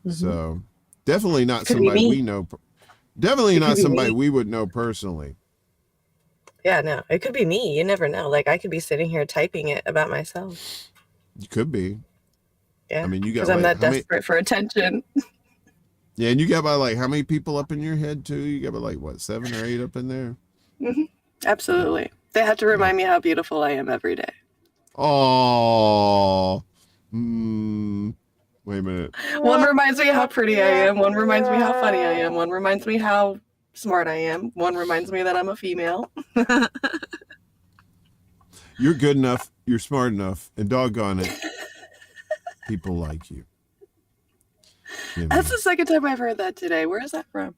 Mm-hmm. So definitely not somebody we know. Definitely not somebody we would know personally. Yeah, no, it could be me. You never know. Like I could be sitting here typing it about myself. You could be. Yeah. I mean, you got because I'm that desperate for attention. Yeah, and you got about how many people up in your head too? You got about 7 or 8 up in there? Mm-hmm. Absolutely. They have to remind me how beautiful I am every day. Oh. Wait a minute. One reminds me how pretty I am. One reminds me how funny I am. One reminds me how smart I am. One reminds me that I'm a female. You're good enough. You're smart enough. And doggone it, people like you. That's the second time I've heard that today. Where is that from?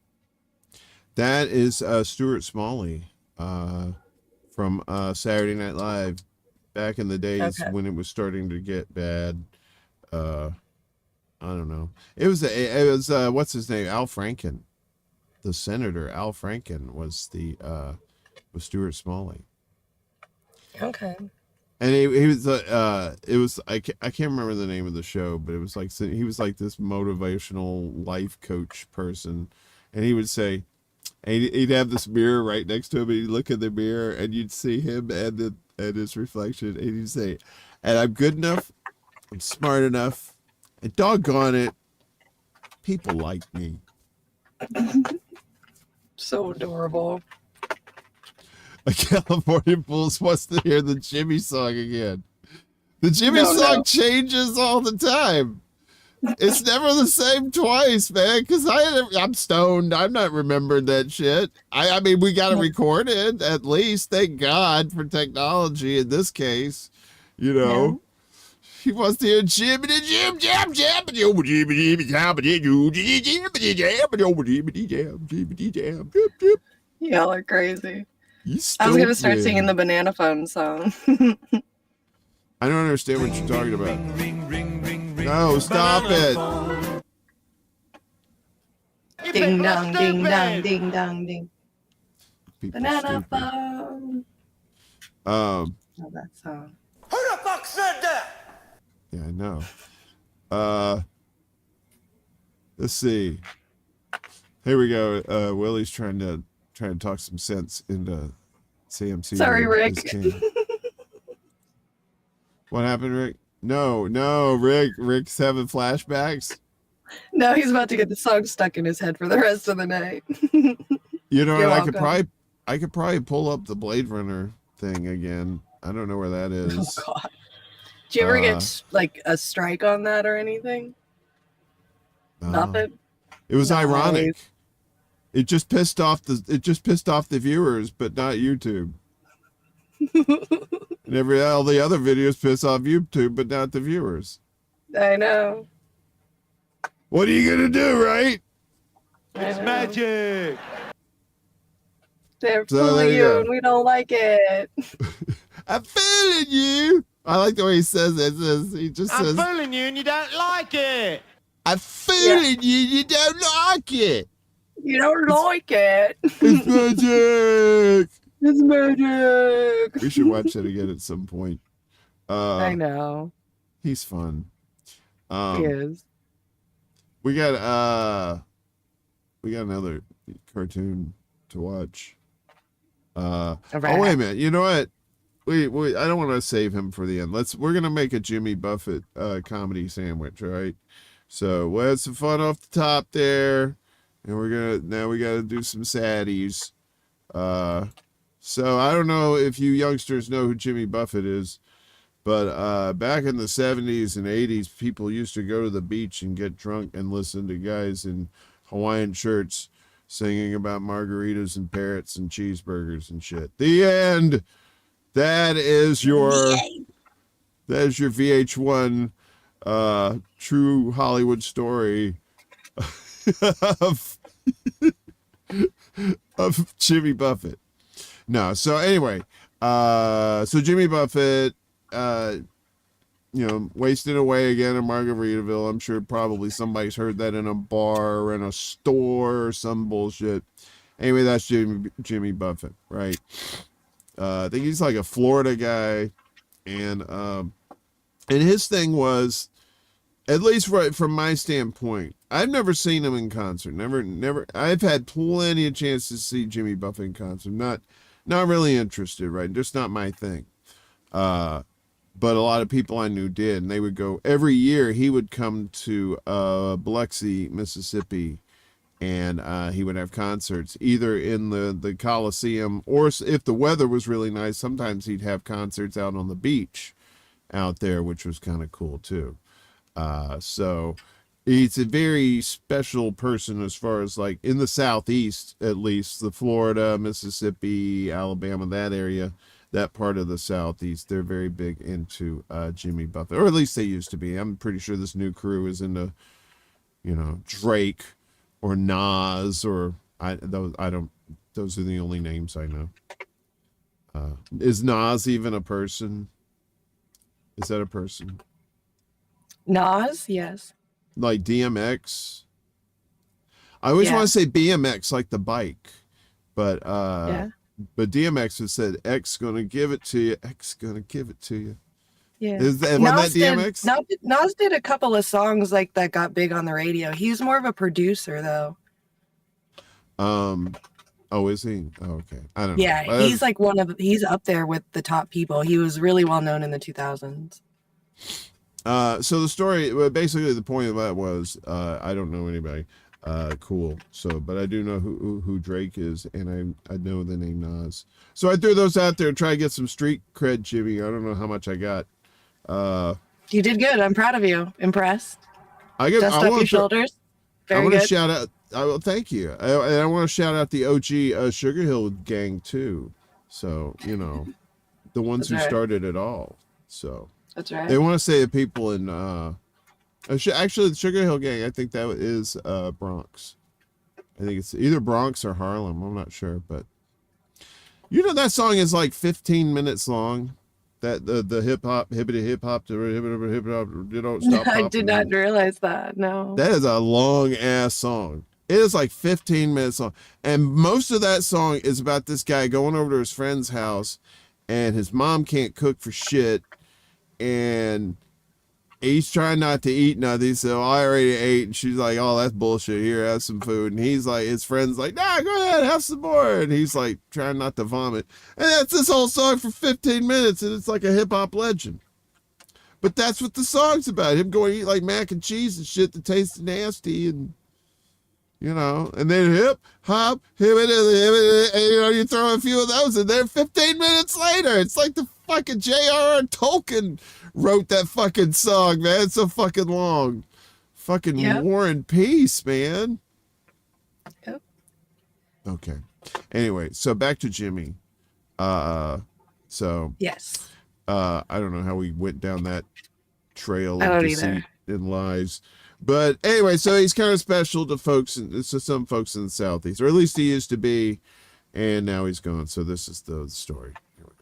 That is Stuart Smalley from Saturday Night Live back in the days when it was starting to get bad. I don't know. It was what's his name? Al Franken. The senator Al Franken was Stuart Smalley. Okay. And he was it was I can't remember the name of the show, but it was he was like this motivational life coach person, and he would say, and he'd have this mirror right next to him, and he'd look in the mirror, and you'd see him and his reflection, and he'd say, "And I'm good enough, I'm smart enough, and doggone it, people like me." So adorable. A California Bulls wants to hear the Jimmy song again. The Jimmy song changes all the time. It's never the same twice, man, because I'm stoned. I'm not remembering that shit. I mean, we got to record it, at least. Thank God for technology in this case. He wants to hear Jimmy Jim Jam Jam Jimmy Jam Jam. Y'all are crazy. I was gonna start singing the Banana Phone song. I don't understand what you're talking about. No, stop it. Ding dong, ding dong, ding dong, ding. Banana stupid. Phone. Oh, that song. Who the fuck said that? Yeah, I know. Let's see. Here we go. Willie's trying to talk some sense into CMC. Sorry, Rick. What happened, Rick? No, Rick's having flashbacks. No, he's about to get the song stuck in his head for the rest of the night. I could probably pull up the Blade Runner thing again. I don't know where that is. Oh God. Do you ever get a strike on that or anything? Nothing. It was ironic. It just pissed off the viewers, but not YouTube. And all the other videos piss off YouTube, but not the viewers. I know. What are you gonna do, right? It's magic. They're fooling you, and we don't like it. I'm fooling you. I like the way he says it. He just says, I'm fooling you, and you don't like it. I'm fooling you. You don't like it. You don't like it. It's magic. It's magic. We should watch it again at some point. I know. He's fun. He is. We got another cartoon to watch. Oh wait a minute. You know what? Wait, I don't want to save him for the end. We're gonna make a Jimmy Buffett comedy sandwich, right? So we'll have some fun off the top there. And we gotta do some saddies. So I don't know if you youngsters know who Jimmy Buffett is, but back in the 70s and 80s, people used to go to the beach and get drunk and listen to guys in Hawaiian shirts singing about margaritas and parrots and cheeseburgers and shit. The end. That is your VH1 true Hollywood story of of Jimmy Buffett. No, so anyway, so Jimmy Buffett, wasting away again in Margaritaville. I'm sure probably somebody's heard that in a bar or in a store or some bullshit. Anyway, that's Jimmy Buffett, right? I think he's like a Florida guy, and his thing was, at least right from my standpoint, I've never seen him in concert. Never. I've had plenty of chances to see Jimmy Buffett in concert. Not really interested, right? Just not my thing. But a lot of people I knew did, and they would go every year. He would come to Biloxi, Mississippi, and he would have concerts either in the Coliseum, or if the weather was really nice, sometimes he'd have concerts out on the beach out there, which was kind of cool too. So he's a very special person as far as like in the Southeast, at least the Florida, Mississippi, Alabama, that area, that part of the Southeast, they're very big into Jimmy Buffett, or at least they used to be. I'm pretty sure this new crew is into, Drake or Nas, or those are the only names I know. Is Nas even a person? Is that a person? Nas, yes. Like DMX? I always want to say BMX, like the bike, but but DMX has said X gonna give it to you. X gonna give it to you. Yeah. Wasn't that DMX? Nas did a couple of songs like that got big on the radio. He's more of a producer though. Oh, is he? Oh, okay. I don't know. Yeah, he's like he's up there with the top people. He was really well known in the 2000s. So the story, basically the point of that was, I don't know anybody. Cool. So, but I do know who Drake is, and I know the name Nas. So I threw those out there to try to get some street cred, Jimmy. I don't know how much I got. You did good. I'm proud of you. Impressed. Dust up your shoulders. Very good. I want to shout out. Thank you. I want to shout out the OG Sugar Hill gang too. So the ones who started it all. So that's right. They want to say the people in actually the Sugar Hill gang. I think that is Bronx. I think it's either Bronx or Harlem. I'm not sure, but that song is like 15 minutes long. That the hip hop, hippity hip hop, hip hop, stop. I did not realize that. No. That is a long ass song. It is like 15 minutes long, and most of that song is about this guy going over to his friend's house, and his mom can't cook for shit, and he's trying not to eat nothing. He said, I already ate. And she's like, oh, that's bullshit. Here, have some food. And he's like, his friend's like, nah, go ahead, have some more. And he's like, trying not to vomit. And that's this whole song for 15 minutes. And it's like a hip hop legend. But that's what the song's about. Him going to eat like mac and cheese and shit that tastes nasty. And, and then hip hop, and you throw a few of those in there 15 minutes later. It's like the fucking J.R.R. Tolkien wrote that fucking song, man. It's so fucking long. Fucking War and Peace, man. Yep. Okay. Anyway, so back to Jimmy. Yes. I don't know how we went down that trail I of don't deceit either. and lies. But anyway, so he's kind of special to some folks in the Southeast, or at least he used to be, and now he's gone. So this is the story.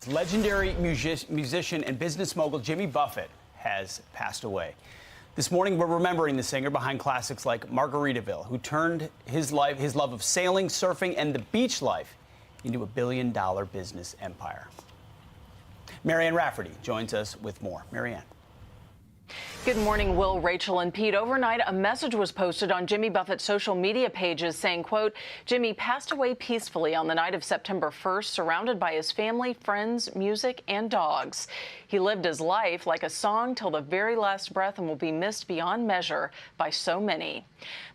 Legendary musician and business mogul Jimmy Buffett has passed away. This morning, we're remembering the singer behind classics like Margaritaville, who turned his love of sailing, surfing, and the beach life into a billion-dollar business empire. Marianne Rafferty joins us with more. Marianne. Good morning, Will, Rachel, and Pete. Overnight, a message was posted on Jimmy Buffett's social media pages saying, quote, Jimmy passed away peacefully on the night of September 1st, surrounded by his family, friends, music, and dogs. He lived his life like a song till the very last breath and will be missed beyond measure by so many.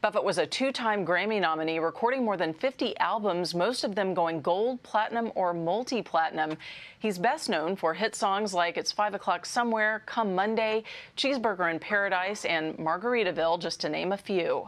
Buffett was a two-time Grammy nominee, recording more than 50 albums, most of them going gold, platinum, or multi-platinum. He's best known for hit songs like It's 5 O'Clock Somewhere, Come Monday, Cheeseburger in Paradise, and Margaritaville, just to name a few.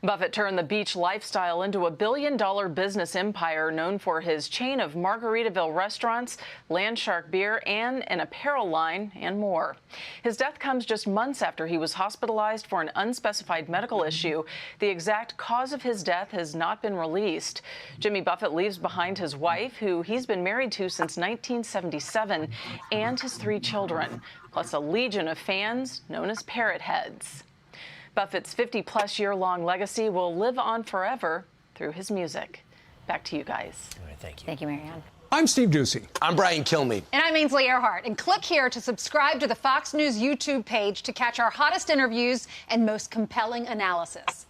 Buffett turned the beach lifestyle into a billion-dollar business empire known for his chain of Margaritaville restaurants, Landshark beer, and an apparel line, and more. His death comes just months after he was hospitalized for an unspecified medical issue. The exact cause of his death has not been released. Jimmy Buffett leaves behind his wife, who he's been married to since 1977, and his 3 children, plus a legion of fans known as Parrotheads. Buffett's 50-plus year-long legacy will live on forever through his music. Back to you guys. All right, thank you. Thank you, Marianne. I'm Steve Ducey. I'm Brian Kilmeade. And I'm Ainsley Earhart. And click here to subscribe to the Fox News YouTube page to catch our hottest interviews and most compelling analysis.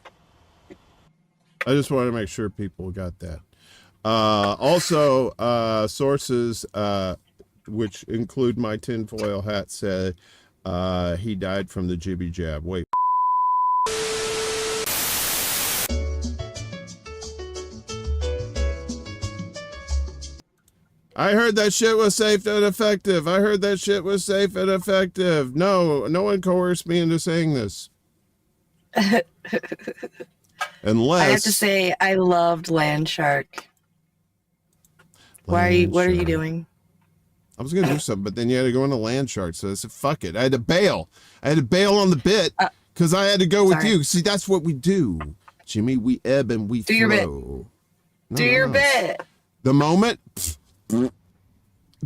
I just want to make sure people got that. Also, sources, which include my tinfoil hat, said he died from the jibby jab. Wait. I heard that shit was safe and effective. I heard that shit was safe and effective. No one coerced me into saying this. Unless I have to say, I loved Landshark. What are you doing? I was gonna do something, but then you had to go into Landshark, so I said, "Fuck it." I had to bail. I had to bail on the bit because I had to go with you. See, that's what we do, Jimmy. We ebb and we flow. Your bit. No, Do your bit. The moment.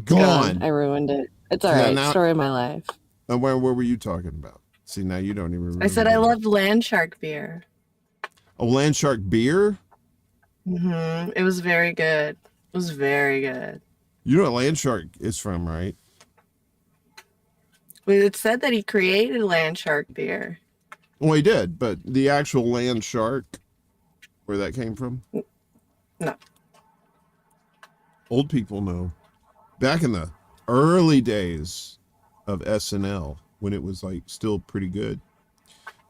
Gone. I ruined it. It's all right. Story of my life. And where were you talking about? See, now you don't even remember. I said I loved Landshark beer. Oh, Landshark beer? Mm-hmm. It was very good. It was very good. You know what Landshark is from, right? Well, it said that he created Landshark beer. Well, he did, but the actual Landshark, where that came from? No. Old people know. Back in the early days of SNL, when it was like still pretty good,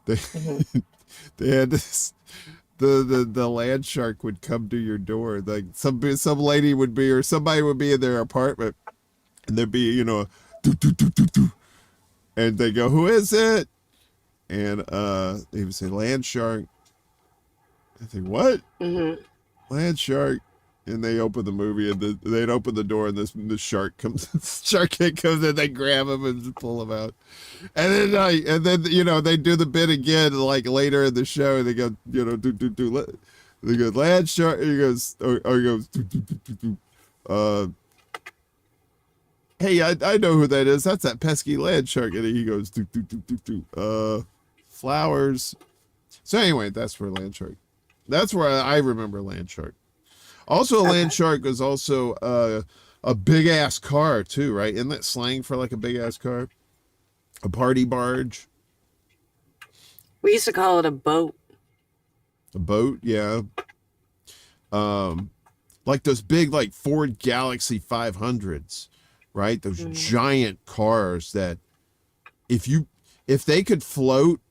they they had this. The land shark would come to your door. Like some lady would be, or somebody would be in their apartment, and there'd be, doo, doo, doo, doo, doo. And they go, "Who is it?" And they would say, "Land shark." I think, "What?" Land shark. And they open the movie, and they'd open the door, and the shark comes. Shark Kid comes in, they grab him and pull him out, and then they do the bit again, like later in the show, and they go, they go land shark. He goes, or he goes, hey, I know who that is. That's that pesky land shark, and he goes, flowers. So anyway, that's where land shark. That's where I remember land shark. Also, a land shark is also a big ass car too, right? Isn't that slang for like a big ass car? A party barge. We used to call it a boat. A boat, yeah. Like those big like Ford Galaxy 500s, right? Those giant cars that if they could float,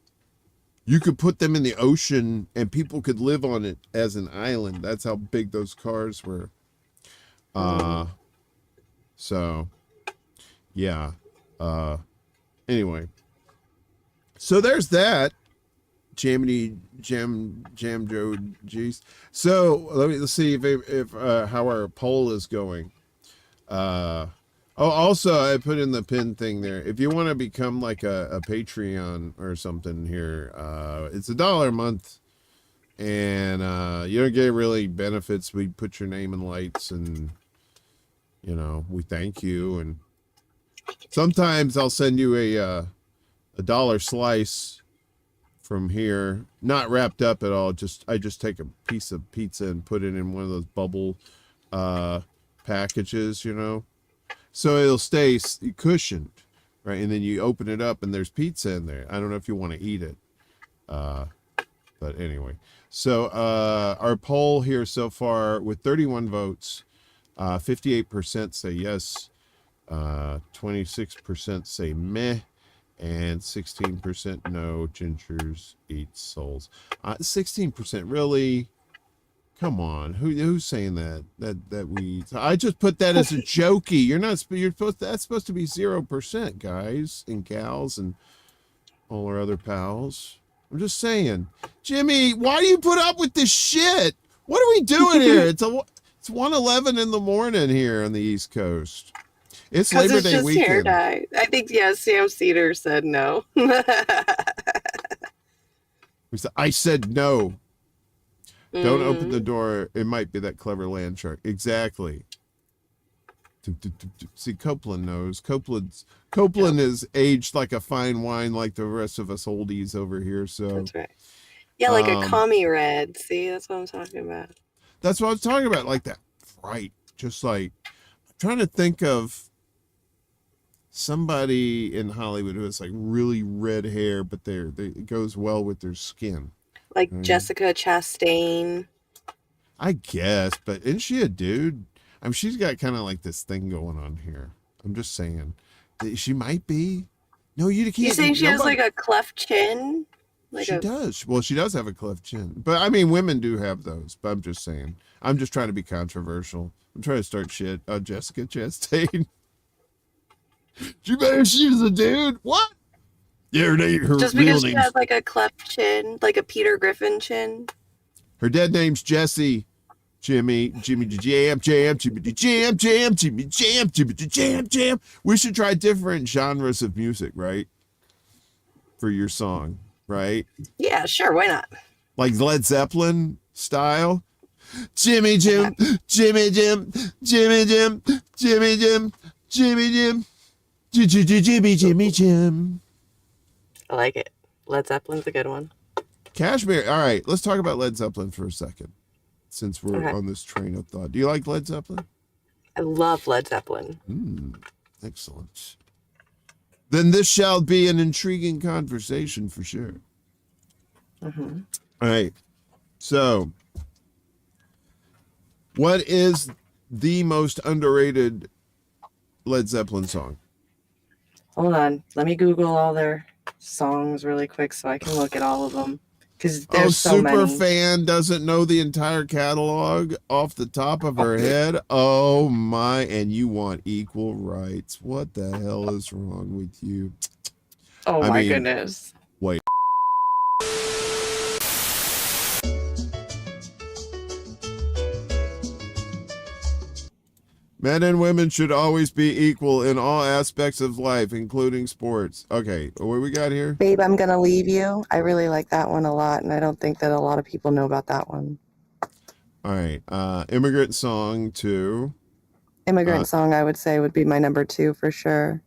you could put them in the ocean and people could live on it as an island. That's how big those cars were. So yeah. Anyway. So there's that. Jam Joe G's. So let's see if how our poll is going. Also, I put in the pin thing there. If you want to become like a Patreon or something here, it's $1 a month, and you don't get really benefits. We put your name in lights, and we thank you. And sometimes I'll send you a $1 slice from here, not wrapped up at all. I just take a piece of pizza and put it in one of those bubble packages, you know, so it'll stay cushioned, right? And then you open it up and there's pizza in there. I don't know if you want to eat it, but anyway. So our poll here so far with 31 votes, 58% say yes, 26% say meh, and 16% no. Gingers eat souls. 16% really? Come on, who's saying that we? I just put that as a jokey. You're supposed to, that's supposed to be 0%, guys and gals and all our other pals. I'm just saying, Jimmy, why do you put up with this shit? What are we doing here? It's 1:11 in the morning here on the East Coast. It's Labor Day just weekend. Hair dye. I think Sam Cedar said no. I said no. Don't open the door. It might be that clever land shark. Exactly. See, Copeland knows. Copeland is aged like a fine wine, like the rest of us oldies over here. So that's right. Yeah, like a commie red. See, that's what I'm talking about. That's what I was talking about, like that. Right. Just like, I'm trying to think of somebody in Hollywood who has like really red hair, but it goes well with their skin. Like Jessica Chastain. I guess, but isn't she a dude? I mean, she's got kind of like this thing going on here. I'm just saying. She might be. No, you can't. You saying she has like a cleft chin? She does. Well, she does have a cleft chin. But I mean, women do have those. But I'm just saying. I'm just trying to be controversial. I'm trying to start shit on Jessica Chastain. You better she was a dude. What? Yeah, her just because she has like a cleft chin, like a Peter Griffin chin. Her dead name's Jessie. Jimmy Jam, Jimmy Jam. We should try different genres of music, right? For your song, right? Yeah, sure. Why not? Like Led Zeppelin style. Jimmy Jim, Jimmy Jim, Jimmy Jim, Jimmy Jim, Jimmy Jim, Jimmy Jim. I like it. Led Zeppelin's a good one. Kashmir. All right, let's talk about Led Zeppelin for a second, since we're on this train of thought. Do you like Led Zeppelin? I love Led Zeppelin. Excellent. Then this shall be an intriguing conversation for sure. All right. So, what is the most underrated Led Zeppelin song? Hold on. Let me Google all their songs really quick so I can look at all of them. Because there's so many. Super fan doesn't know the entire catalog off the top of her head. Oh my, and you want equal rights. What the hell is wrong with you? Oh my goodness. Wait. Men and women should always be equal in all aspects of life, including sports. Okay, what we got here? Babe, I'm Gonna Leave You. I really like that one a lot, and I don't think that a lot of people know about that one. All right, Immigrant Song 2. Immigrant Song, I would say, would be my number 2 for sure.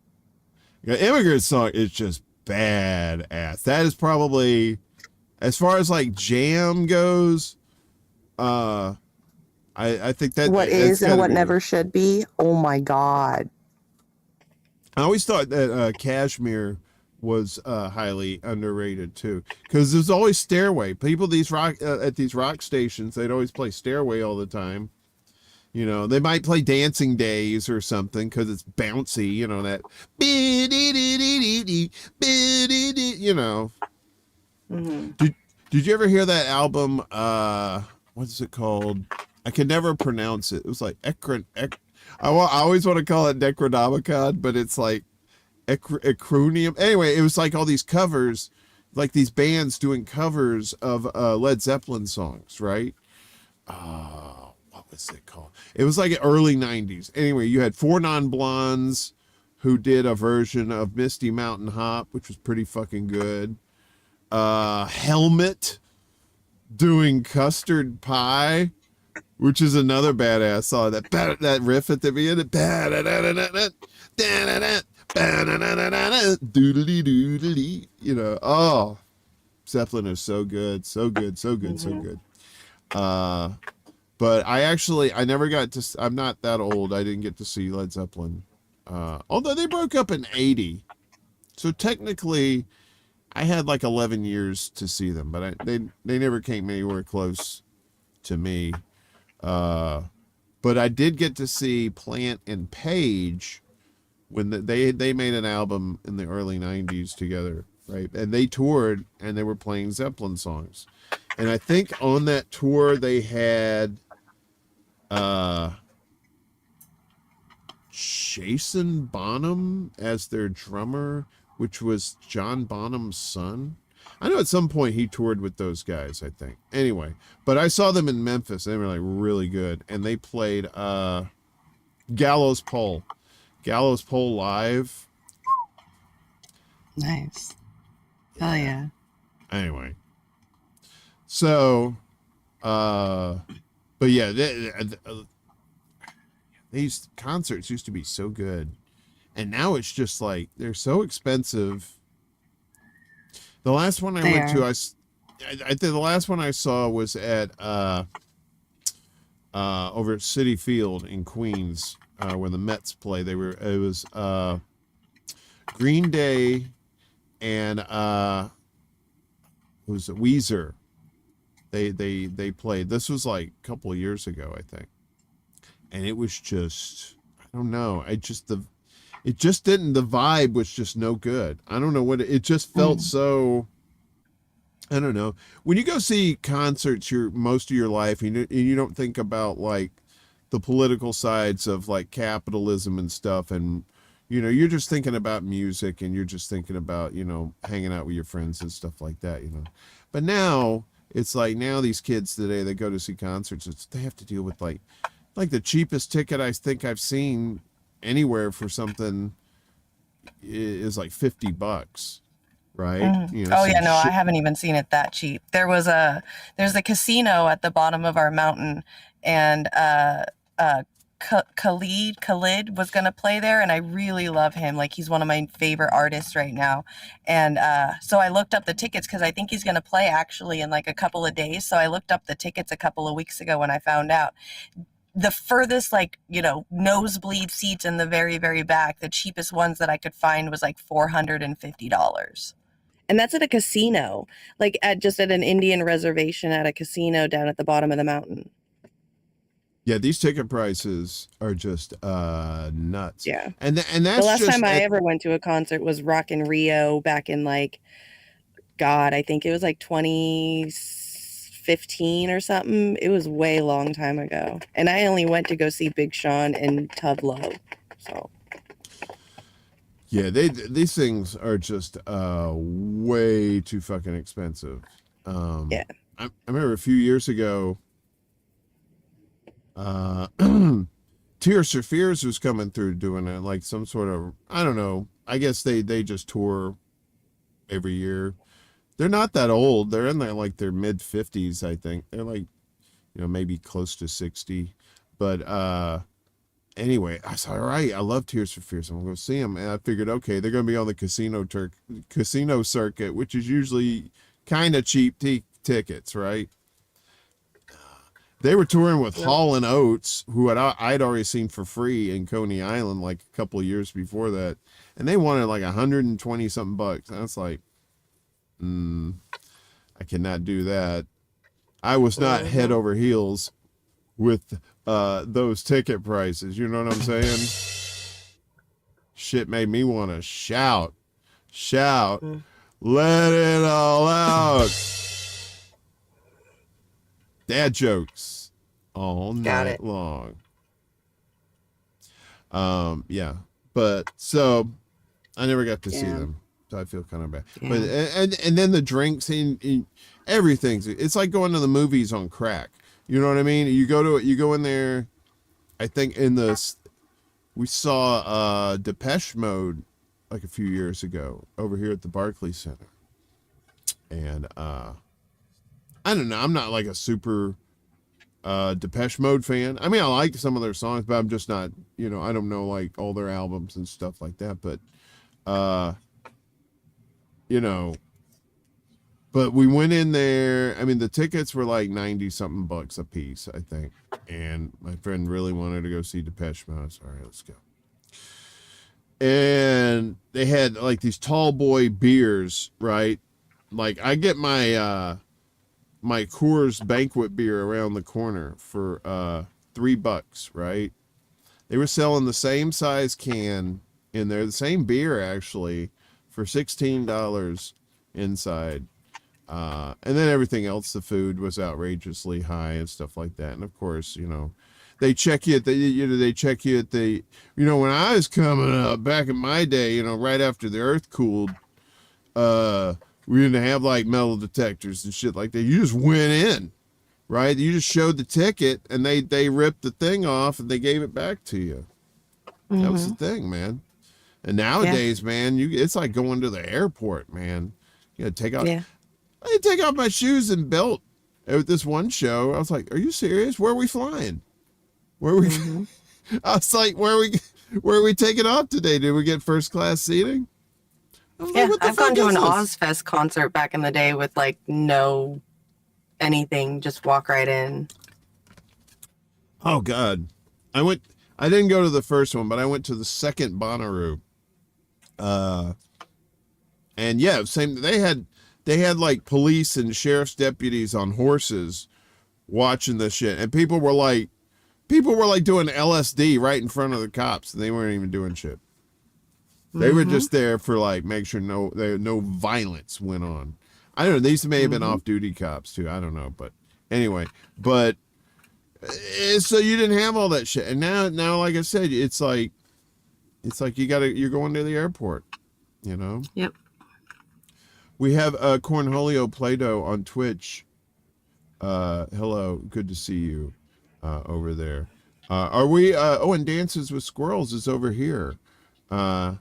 Yeah, Immigrant Song is just badass. That is probably, as far as like jam goes, I think that what is and what never should be. Oh my God. I always thought that Kashmir was highly underrated too, because there's always Stairway. People at these rock stations, they'd always play Stairway all the time. You know, they might play Dancing Days or something because it's bouncy. You know that. You know. Did you ever hear that album? What is it called? I can never pronounce it. It was like I always want to call it Necronomicon, but it's like Acronium. Anyway, it was like all these covers, like these bands doing covers of Led Zeppelin songs, right? What was it called? It was like early 90s. Anyway, you had 4 Non-Blondes who did a version of Misty Mountain Hop, which was pretty fucking good. Helmet doing Custard Pie, which is another badass song. That riff at the beginning, doodly doodly, you know. Oh, Zeppelin is so good, so good, so good, so good. But I never got to, I'm not that old. I didn't get to see Led Zeppelin. Although they broke up in 80. So technically I had like 11 years to see them, but they never came anywhere close to me. But I did get to see Plant and Page when they made an album in the early 90s together, right? And they toured and they were playing Zeppelin songs. And I think on that tour they had Jason Bonham as their drummer, which was John Bonham's son. I know at some point he toured with those guys, I think. Anyway, but I saw them in Memphis. They were like really good. And they played Gallows Pole live. Nice. Hell yeah. Anyway. So, but yeah, these concerts used to be so good. And now it's just like, they're so expensive. The last one I went to, I think the last one I saw was at over at Citi Field in Queens, where the Mets play. It was Green Day and it was Weezer. They played. This was like a couple of years ago, I think. And it was just, I don't know. The vibe was just no good. I don't know what it just felt so, I don't know. When you go see concerts most of your life and you don't think about like the political sides of like capitalism and stuff, and you're just thinking about music and you're just thinking about, hanging out with your friends and stuff like that, But now it's like, now these kids today, they go to see concerts, they have to deal with like the cheapest ticket I think I've seen anywhere for something is like $50, right? I haven't even seen it that cheap. There's a casino at the bottom of our mountain, and Khalid was gonna play there, and I really love him. Like, he's one of my favorite artists right now. And so I looked up the tickets because I think he's gonna play actually in like a couple of days. So I looked up the tickets a couple of weeks ago when I found out. The furthest, nosebleed seats in the very, very back, the cheapest ones that I could find was like $450. And that's at a casino, like at an Indian reservation at a casino down at the bottom of the mountain. Yeah, these ticket prices are just nuts. Yeah. And that's the last time I ever went to a concert was Rock in Rio back in I think it was like 2015 or something. It was way long time ago. And I only went to go see Big Sean and Tub Low. So yeah, these things are just way too fucking expensive. Yeah. I remember a few years ago, Tears for Fears was coming through doing it, like some sort of, I don't know, I guess they just tour every year. They're not that old. They're in their mid 50s, I think. They're like, maybe close to 60. But anyway, I said, all right, I love Tears for Fears. I'm going to go see them. And I figured, okay, they're going to be on the casino circuit, which is usually kind of cheap tickets, right? They were touring with Hall & Oates, who I'd already seen for free in Coney Island like a couple of years before that. And they wanted like 120 something bucks. And I was like, I cannot do that. I was not head over heels with those ticket prices. You know what I'm saying? Shit made me want to shout, let it all out. Dad jokes all night long. Yeah, but so I never got to see them, so I feel kind of bad. Yeah. But and then the drinks and everything's, it's like going to the movies on crack. You know what I mean? You go in there. I think we saw Depeche Mode like a few years ago over here at the Barclays Center, and I don't know. I'm not like a super Depeche Mode fan. I mean, I like some of their songs, but I'm just not, I don't know like all their albums and stuff like that. But, But we went in there. I mean, the tickets were like 90 something bucks a piece, I think. And my friend really wanted to go see Depeche Mode. I was, all right, let's go. And they had like these tall boy beers, right? Like I get my my Coors Banquet beer around the corner for $3, right? They were selling the same size can in there, the same beer actually, for $16 inside. And then everything else, the food was outrageously high and stuff like that. And of course, you know, they check you at they check you at the, when I was coming up back in my day, right after the earth cooled, we didn't have like metal detectors and shit like that. You just went in, right? You just showed the ticket and they ripped the thing off and they gave it back to you. Mm-hmm. That was the thing, man. And nowadays, man, it's like going to the airport, man. You gotta take off. Yeah. I had to take off my shoes and belt at this one show. I was like, "Are you serious? Where are we flying? Where are we?" Mm-hmm. I was like, "Where are we taking off today? Did we get first class seating?" Yeah, I've gone to an Ozfest concert back in the day with like no anything, just walk right in. Oh God, I didn't go to the first one, but I went to the second Bonnaroo. And yeah, same. They had like police and sheriff's deputies on horses watching this shit, and people were like doing LSD right in front of the cops, and they weren't even doing shit. They were just there for like make sure no violence went on. I don't know. These may have been off-duty cops too. I don't know, but anyway. But so you didn't have all that shit, and now like I said, it's like you're going to the airport, Yep. We have Cornholio Play-Doh on Twitch. Hello, good to see you over there. Are we? And Dances with Squirrels is over here. Yeah.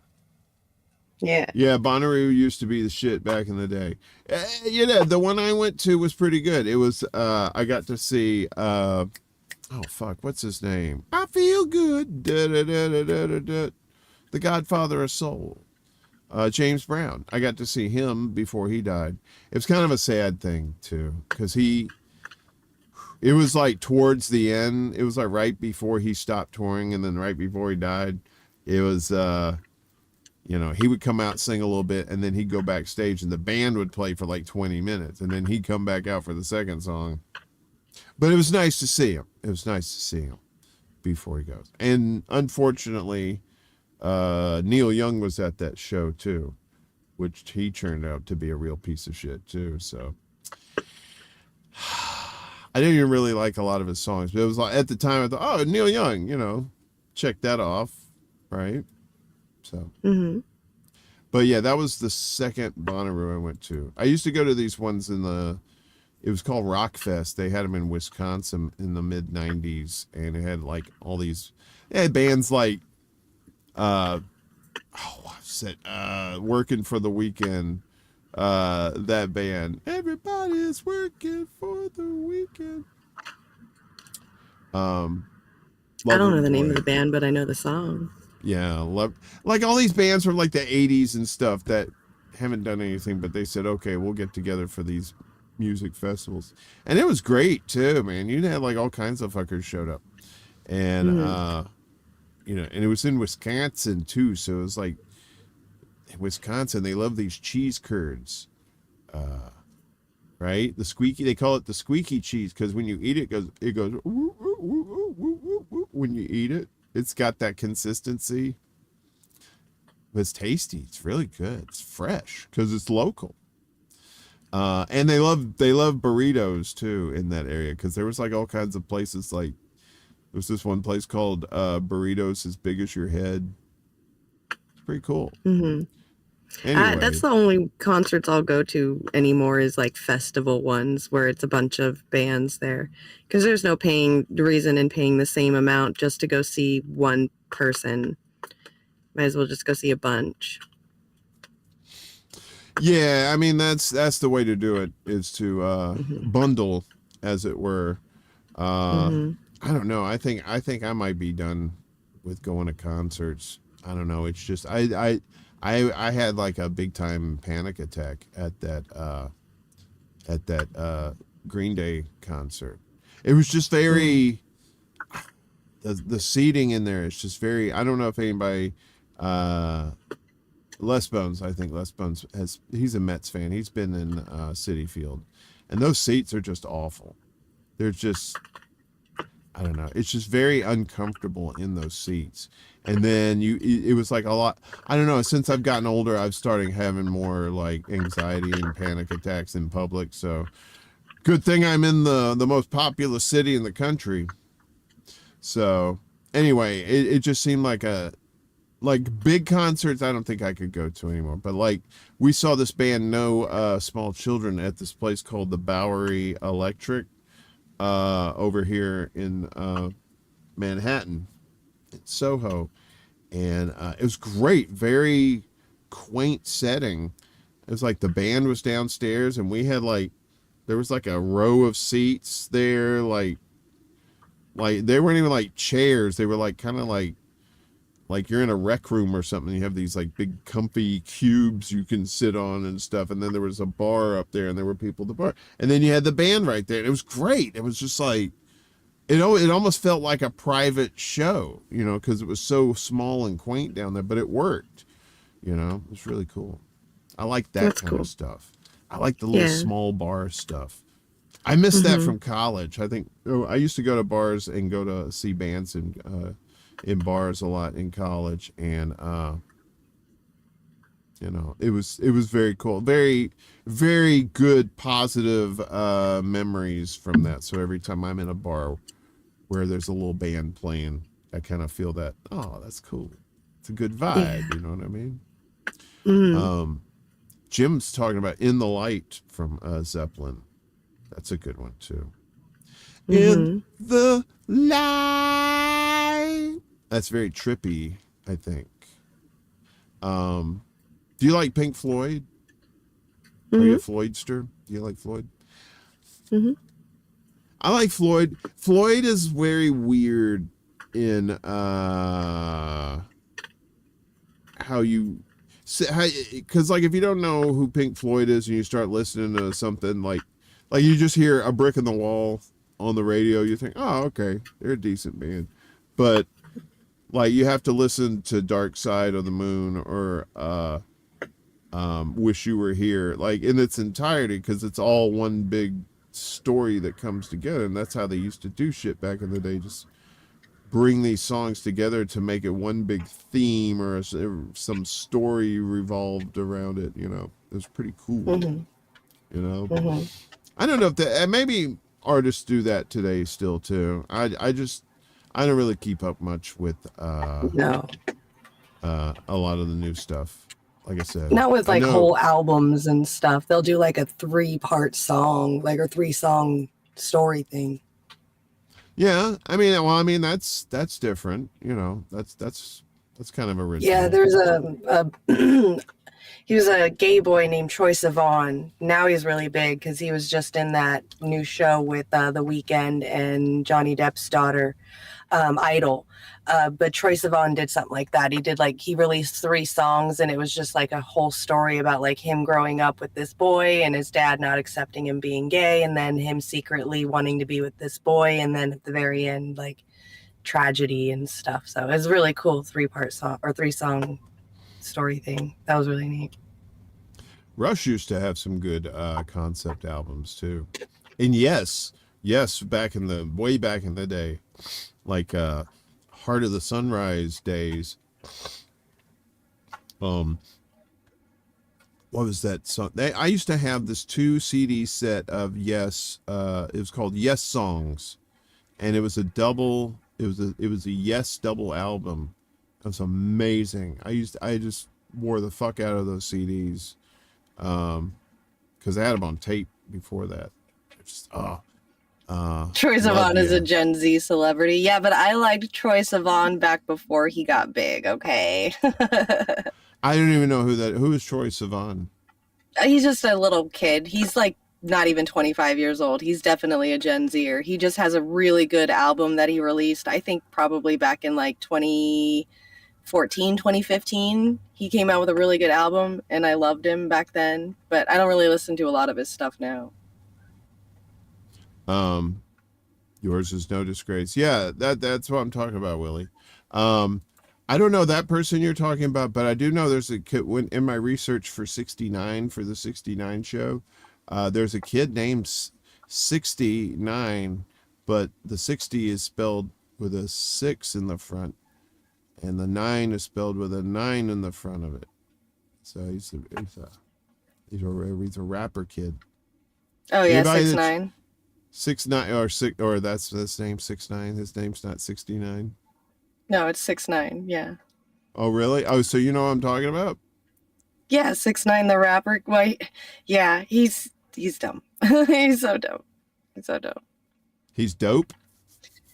Yeah, Bonnaroo used to be the shit back in the day. The one I went to was pretty good. It was, I got to see, oh fuck, what's his name? I Feel Good. The Godfather of Soul. James Brown. I got to see him before he died. It was kind of a sad thing too, because it was like towards the end. It was like right before he stopped touring, and then right before he died. It was, he would come out, sing a little bit, and then he'd go backstage, and the band would play for like 20 minutes, and then he'd come back out for the second song. But it was nice to see him. It was nice to see him before he goes. And unfortunately, Neil Young was at that show too, which he turned out to be a real piece of shit too. So I didn't even really like a lot of his songs, but it was like at the time I thought, oh, Neil Young, check that off, right? So, but yeah, that was the second Bonnaroo I went to. I used to go to these ones it was called Rockfest. They had them in Wisconsin in the mid '90s, and it had like all these, bands like, Working for the Weekend, that band. Everybody's working for the weekend. I don't know the name of the band, but I know the song. Yeah, like all these bands from like the 80s and stuff that haven't done anything, but they said, okay, we'll get together for these music festivals. And it was great too, man. You had like all kinds of fuckers showed up. And, and it was in Wisconsin too. So it was like, in Wisconsin, they love these cheese curds. Right? They call it the squeaky cheese, because when you eat it, it goes, woo, woo, woo, woo, woo, woo, when you eat it. It's got that consistency. But it's tasty. It's really good. It's fresh because it's local. And they love burritos too in that area, because there was like all kinds of places. Like there was this one place called Burritos as Big as Your Head. It's pretty cool. Anyway. That's the only concerts I'll go to anymore, is like festival ones where it's a bunch of bands there, because there's no reason in paying the same amount just to go see one person. Might as well just go see a bunch. Yeah, I mean that's the way to do it, is to bundle, as it were. I don't know. I think I might be done with going to concerts. I don't know. It's just I had like a big time panic attack at that at that Green Day concert. It was just very the seating in there is just very. I don't know if anybody. Les Bones, I think Les Bones he's a Mets fan. He's been in Citi Field, and those seats are just awful. They're just, I don't know. It's just very uncomfortable in those seats. And then it was like a lot. I don't know. Since I've gotten older, I've started having more like anxiety and panic attacks in public. So, good thing I'm in the most populous city in the country. So, anyway, it just seemed like big concerts I don't think I could go to anymore, but like we saw this band No Small Children at this place called the Bowery Electric over here in Manhattan, in Soho, and it was great, very quaint setting. It was like the band was downstairs and we had there was like a row of seats there, like they weren't even like chairs, they were like kind of like you're in a rec room or something. You have these like big comfy cubes you can sit on and stuff. And then there was a bar up there and there were people at the bar. And then you had the band right there. And it was great. It was just like, it almost felt like a private show, because it was so small and quaint down there, but it worked, it was really cool. I like that kind of stuff. I like the little small bar stuff. I miss that from college. I think I used to go to bars and go to see bands in bars a lot in college, and it was very cool, very, very good positive memories from that. So every time I'm in a bar where there's a little band playing, I kind of feel that, oh, that's cool, it's a good vibe. You know what I mean? Jim's talking about In the Light from Zeppelin. That's a good one too. In the light. That's very trippy, I think. Do you like Pink Floyd? Are you a Floydster? Do you like Floyd? I like Floyd. Floyd is very weird in how you, because like if you don't know who Pink Floyd is and you start listening to something like you just hear A Brick in the Wall on the radio, you think, oh, okay, they're a decent band, but like you have to listen to Dark Side of the Moon or Wish You Were Here, like in its entirety, because it's all one big story that comes together, and that's how they used to do shit back in the day. Just bring these songs together to make it one big theme or some story revolved around it. It was pretty cool. I don't know if that maybe artists do that today still too. I don't really keep up much with a lot of the new stuff. Like I said, not with like whole albums and stuff. They'll do like a 3-part song, like a 3-song story thing. Yeah, I mean that's different. That's kind of original. Yeah, there's he was a gay boy named Troye Sivan. Now he's really big because he was just in that new show with The Weeknd and Johnny Depp's daughter, Idol. But Troye Sivan did something like that. He released 3 songs, and it was just like a whole story about like him growing up with this boy and his dad not accepting him being gay, and then him secretly wanting to be with this boy, and then at the very end, like tragedy and stuff. So it was really cool 3-part song or 3-song story thing. That was really neat. Rush used to have some good concept albums too. And yes, back in the day, like Heart of the Sunrise days. What was that song? I used to have this 2 CD set of Yes. It was called Yes Songs, and it was a double. It was a Yes double album. It was amazing. I just wore the fuck out of those CDs, because I had them on tape before that. Troye Sivan is a Gen Z celebrity. Yeah, but I liked Troye Sivan back before he got big. Okay. I don't even know who is Troye Sivan. He's just a little kid. He's like not even 25 years old. He's definitely a Gen Zer. He just has a really good album that he released, I think probably back in like 2014, 2015. He came out with a really good album, and I loved him back then, but I don't really listen to a lot of his stuff now. Yours is no disgrace. Yeah, that's what I'm talking about, Willie. I don't know that person you're talking about, but I do know there's a kid in my research for 69 for the 69 show. There's a kid named 69, but the 60 is spelled with a 6 in the front, and the 9 is spelled with a 9 in the front of it. So he's a rapper kid. Oh yeah, 6'9". 6'9" or that's his name 6'9". His name's not 69. No, it's 6'9". Yeah. Oh really? Oh, so you know what I'm talking about? Yeah, 6'9", the rapper. Wait, yeah, he's dumb. He's so dumb. He's so dumb. He's dope.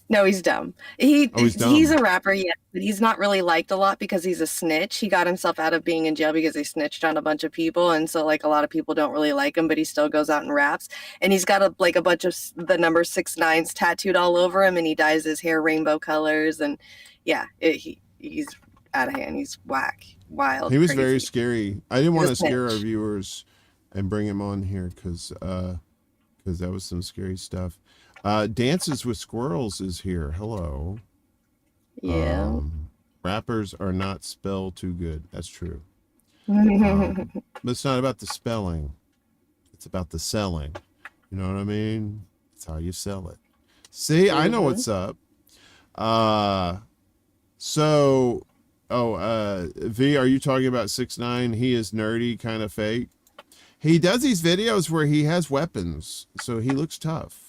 No, he's dumb. He's dumb. a rapper, yeah, but he's not really liked a lot because he's a snitch. He got himself out of being in jail because he snitched on a bunch of people, and so like a lot of people don't really like him, but he still goes out and raps. And he's got a bunch of the number 6'9" tattooed all over him, and he dyes his hair rainbow colors, and yeah, he's out of hand. He's whack, wild. He was crazy. very scary. I didn't want to scare our viewers and bring him on here because that was some scary stuff. Dances with Squirrels is here. Hello. Yeah. Rappers are not spelled too good. That's true. But it's not about the spelling. It's about the selling. You know what I mean? It's how you sell it. See, I know what's up. V, are you talking about 6'9"? He is nerdy, kind of fake. He does these videos where he has weapons, so he looks tough.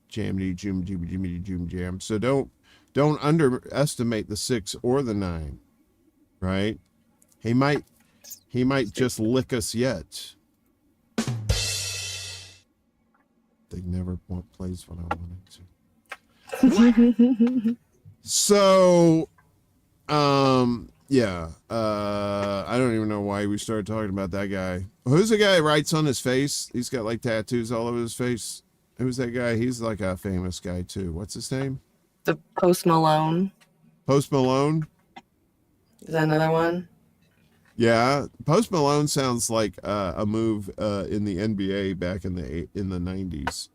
Jammy jam. So don't underestimate the 6 or the 9, right? He might just lick us yet. They never plays what I wanted to. So, yeah. I don't even know why we started talking about that guy. Who's the guy who writes on his face? He's got like tattoos all over his face. Who's that guy? He's like a famous guy too. What's his name? The Post Malone. Post Malone? Is that another one? Yeah. Post Malone sounds like a move in the NBA back in the 90s.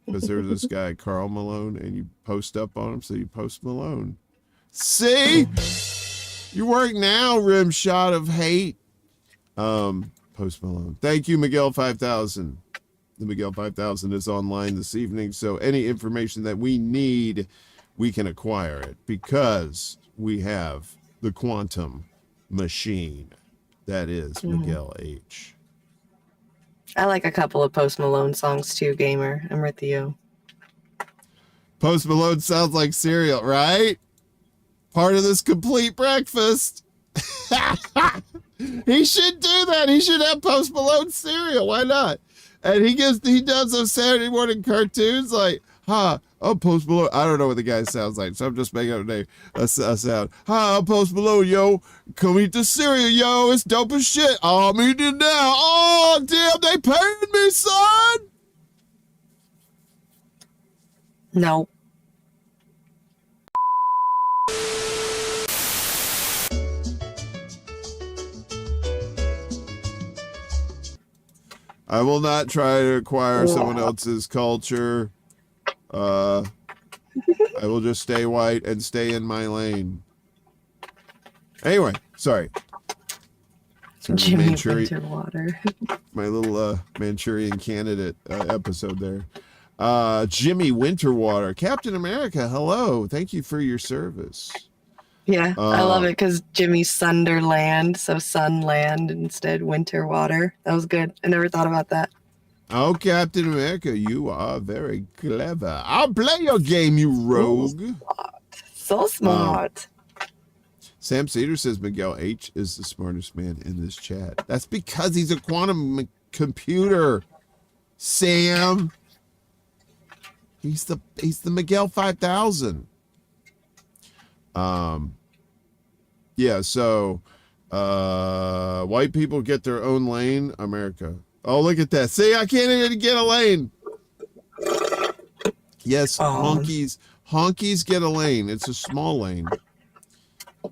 Because there was this guy, Karl Malone, and you post up on him, so you Post Malone. See? You work now, rim shot of hate. Post Malone. Thank you, Miguel 5000. The Miguel 5000 is online this evening, so any information that we need, we can acquire it because we have the quantum machine. That is Miguel H. I like a couple of Post Malone songs too, Gamer. I'm with you. Post Malone sounds like cereal, right? Part of this complete breakfast. He should do that. He should have Post Malone cereal. Why not? And he does those Saturday morning cartoons like, I'm Post Malone. I don't know what the guy sounds like, so I'm just making up a sound. Hi, I'm Post Malone, yo. Come eat the cereal, yo. It's dope as shit. Oh, I'm eating it now. Oh, damn, they paying me, son. No. I will not try to acquire someone else's culture. I will just stay white and stay in my lane. Anyway, sorry. Jimmy Winterwater. My little Manchurian Candidate episode there. Jimmy Winterwater. Captain America, hello. Thank you for your service. Yeah, I love it because Jimmy's Sunderland, so Sunland instead Winterwater. That was good. I never thought about that. Oh, Captain America, you are very clever. I'll play your game, you rogue. So smart. Sam Cedar says Miguel H is the smartest man in this chat. That's because he's a quantum computer. Sam. He's the Miguel 5000. Yeah, so white people get their own lane, America. Oh, look at that. See, I can't even get a lane. Yes, honkies get a lane. It's a small lane.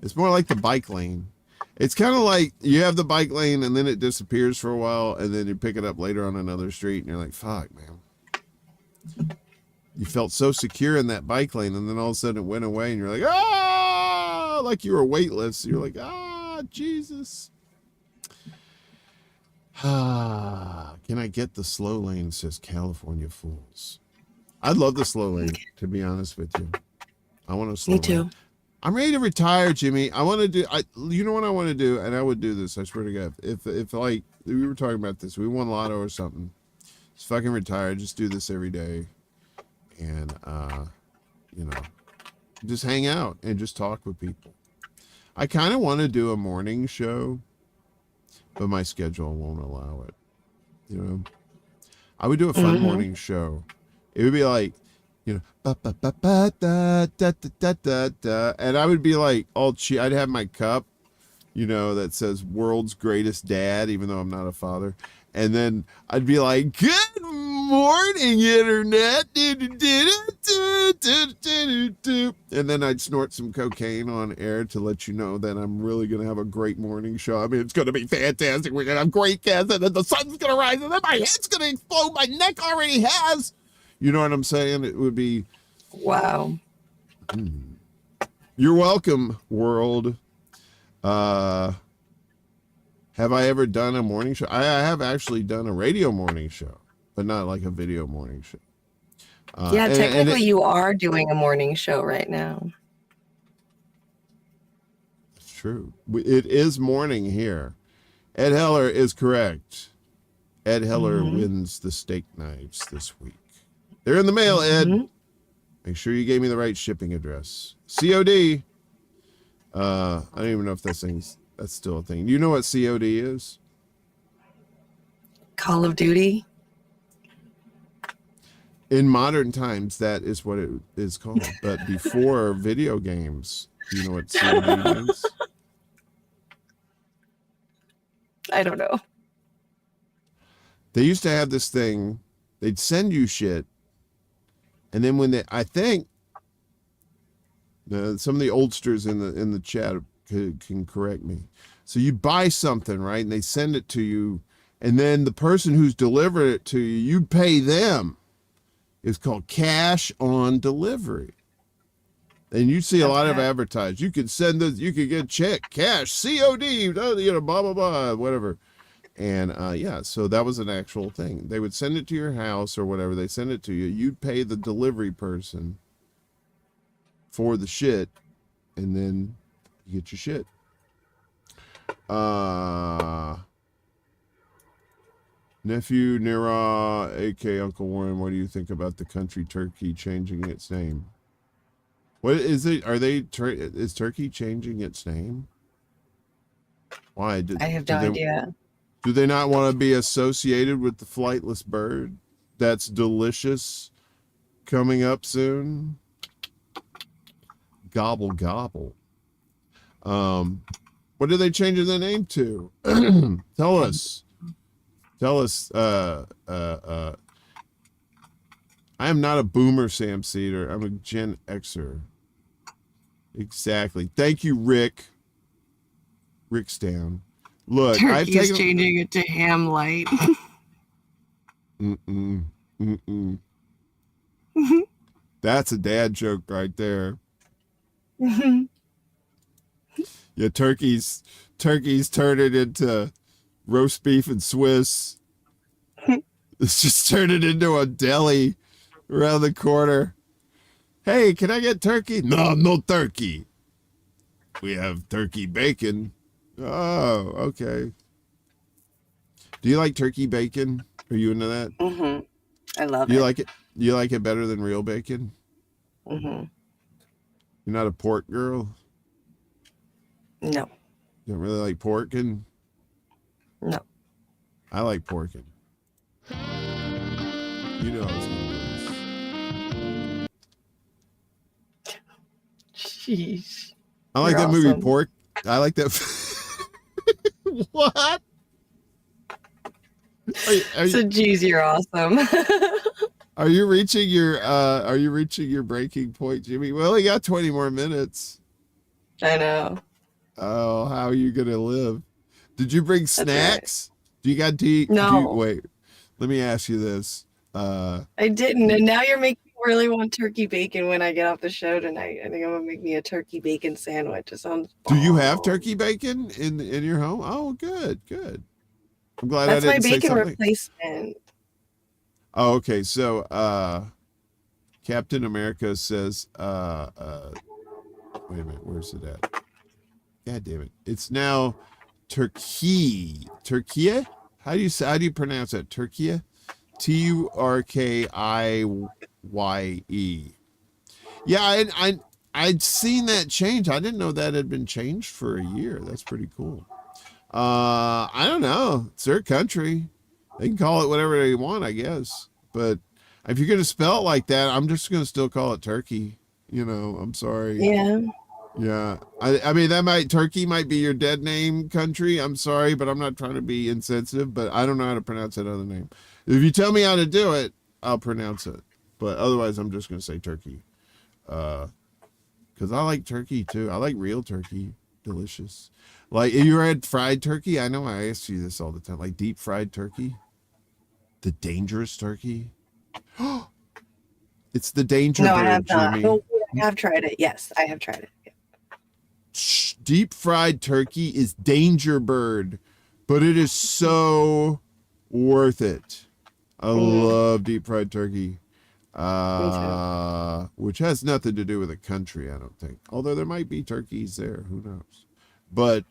It's more like the bike lane. It's kind of like you have the bike lane and then it disappears for a while and then you pick it up later on another street and you're like, fuck, man. You felt so secure in that bike lane, and then all of a sudden it went away, and you're like, ah, like you were weightless. You're like, ah, Jesus. Ah, can I get the slow lane? Says California Fools. I'd love the slow lane, to be honest with you. I want to slow Me too. lane. I'm ready to retire, Jimmy. I want to do, you know what I want to do? And I would do this, I swear to God. If like, we were talking about this, we won lotto or something. Just fucking retire. Just do this every day. And, you know, just hang out and just talk with people. I kind of want to do a morning show, but my schedule won't allow it. You know, I would do a fun morning show. It would be like, you know, and I would be like all cheap. I'd have my cup, you know, that says "World's Greatest Dad," even though I'm not a father. And then I'd be like, "Good morning, internet." And then I'd snort some cocaine on air to let you know that I'm really going to have a great morning show. I mean, it's going to be fantastic. We're going to have great guests, and then the sun's going to rise, and then my head's going to explode. My neck already has. You know what I'm saying? It would be... Wow. You're welcome, world. Have I ever done a morning show? I have actually done a radio morning show, but not like a video morning show. Yeah, technically you are doing a morning show right now. It's true. It is morning here. Ed Heller is correct. Ed Heller wins the steak knives this week. They're in the mail, Ed. Make sure you gave me the right shipping address. COD. I don't even know if that's still a thing. Do you know what COD is? Call of Duty. In modern times, that is what it is called. But before video games, do you know what COD means? I don't know. They used to have this thing. They'd send you shit. And then when I think some of the oldsters in the chat can correct me. So you buy something, right? And they send it to you. And then the person who's delivered it to you, you pay them. It's called cash on delivery. And you see a lot of advertised. You could send this, you could get check, cash, COD, you know, blah, blah, blah, whatever. And yeah, so that was an actual thing. They would send it to your house or whatever. They send it to you. You'd pay the delivery person for the shit. And then you get your shit. Nephew Nira, aka Uncle Warren, what do you think about the country Turkey changing its name? What is it? Is Turkey changing its name? Why? I have no idea. Do they not want to be associated with the flightless bird that's delicious coming up soon? Gobble, gobble. What are they changing the name to? Tell us. I am not a boomer, Sam Cedar. I'm a Gen Xer. Exactly. Thank you, Rick. Rick's down. Look, Turkey is changing it to ham light. That's a dad joke right there. Yeah, turkeys turn it into roast beef and Swiss. It's just turn it into a deli around the corner. Hey, can I get turkey? No turkey. We have turkey bacon. Oh, okay. Do you like turkey bacon? Are you into that? I love it. Do you like it? Do you like it better than real bacon? Mm-hmm. You're not a pork girl? No. You don't really like porkin'? No. I like porkin'. You know I was gonna do this. Jeez. I like that movie Pork. I like that. What? So geez, you're awesome. Are you reaching your breaking point, Jimmy? We only got 20 more minutes. I know. Oh, how are you gonna live? Did you bring snacks? Right. Do you got to eat? No. Wait, let me ask you this. I didn't, and now you're making me really want turkey bacon when I get off the show tonight. I think I'm gonna make me a turkey bacon sandwich. It sounds. Do you have turkey bacon in your home? Oh, good. I'm glad That's I my didn't say bacon something. replacement. Oh, okay. So, Captain America says, wait a minute, where's it at? God damn it! It's now Turkey. How do you pronounce that? Turkey. Turkiye. Yeah, I'd seen that change. I didn't know that had been changed for a year. That's pretty cool. I don't know. It's their country. They can call it whatever they want, I guess. But if you're gonna spell it like that, I'm just gonna still call it Turkey. You know, I'm sorry. Yeah. Yeah. I mean, Turkey might be your dead name country. I'm sorry, but I'm not trying to be insensitive, but I don't know how to pronounce that other name. If you tell me how to do it, I'll pronounce it. But otherwise, I'm just going to say Turkey. Because I like turkey, too. I like real turkey. Delicious. Like, you ever had fried turkey? I know I ask you this all the time. Like, deep fried turkey? The dangerous turkey? It's the danger bird, I have not. Jimmy. Oh, I have tried it. Yes, I have tried it. Yeah. Deep fried turkey is danger bird, but it is so worth it. I love deep fried turkey, which has nothing to do with a country, I don't think. Although there might be turkeys there, who knows? But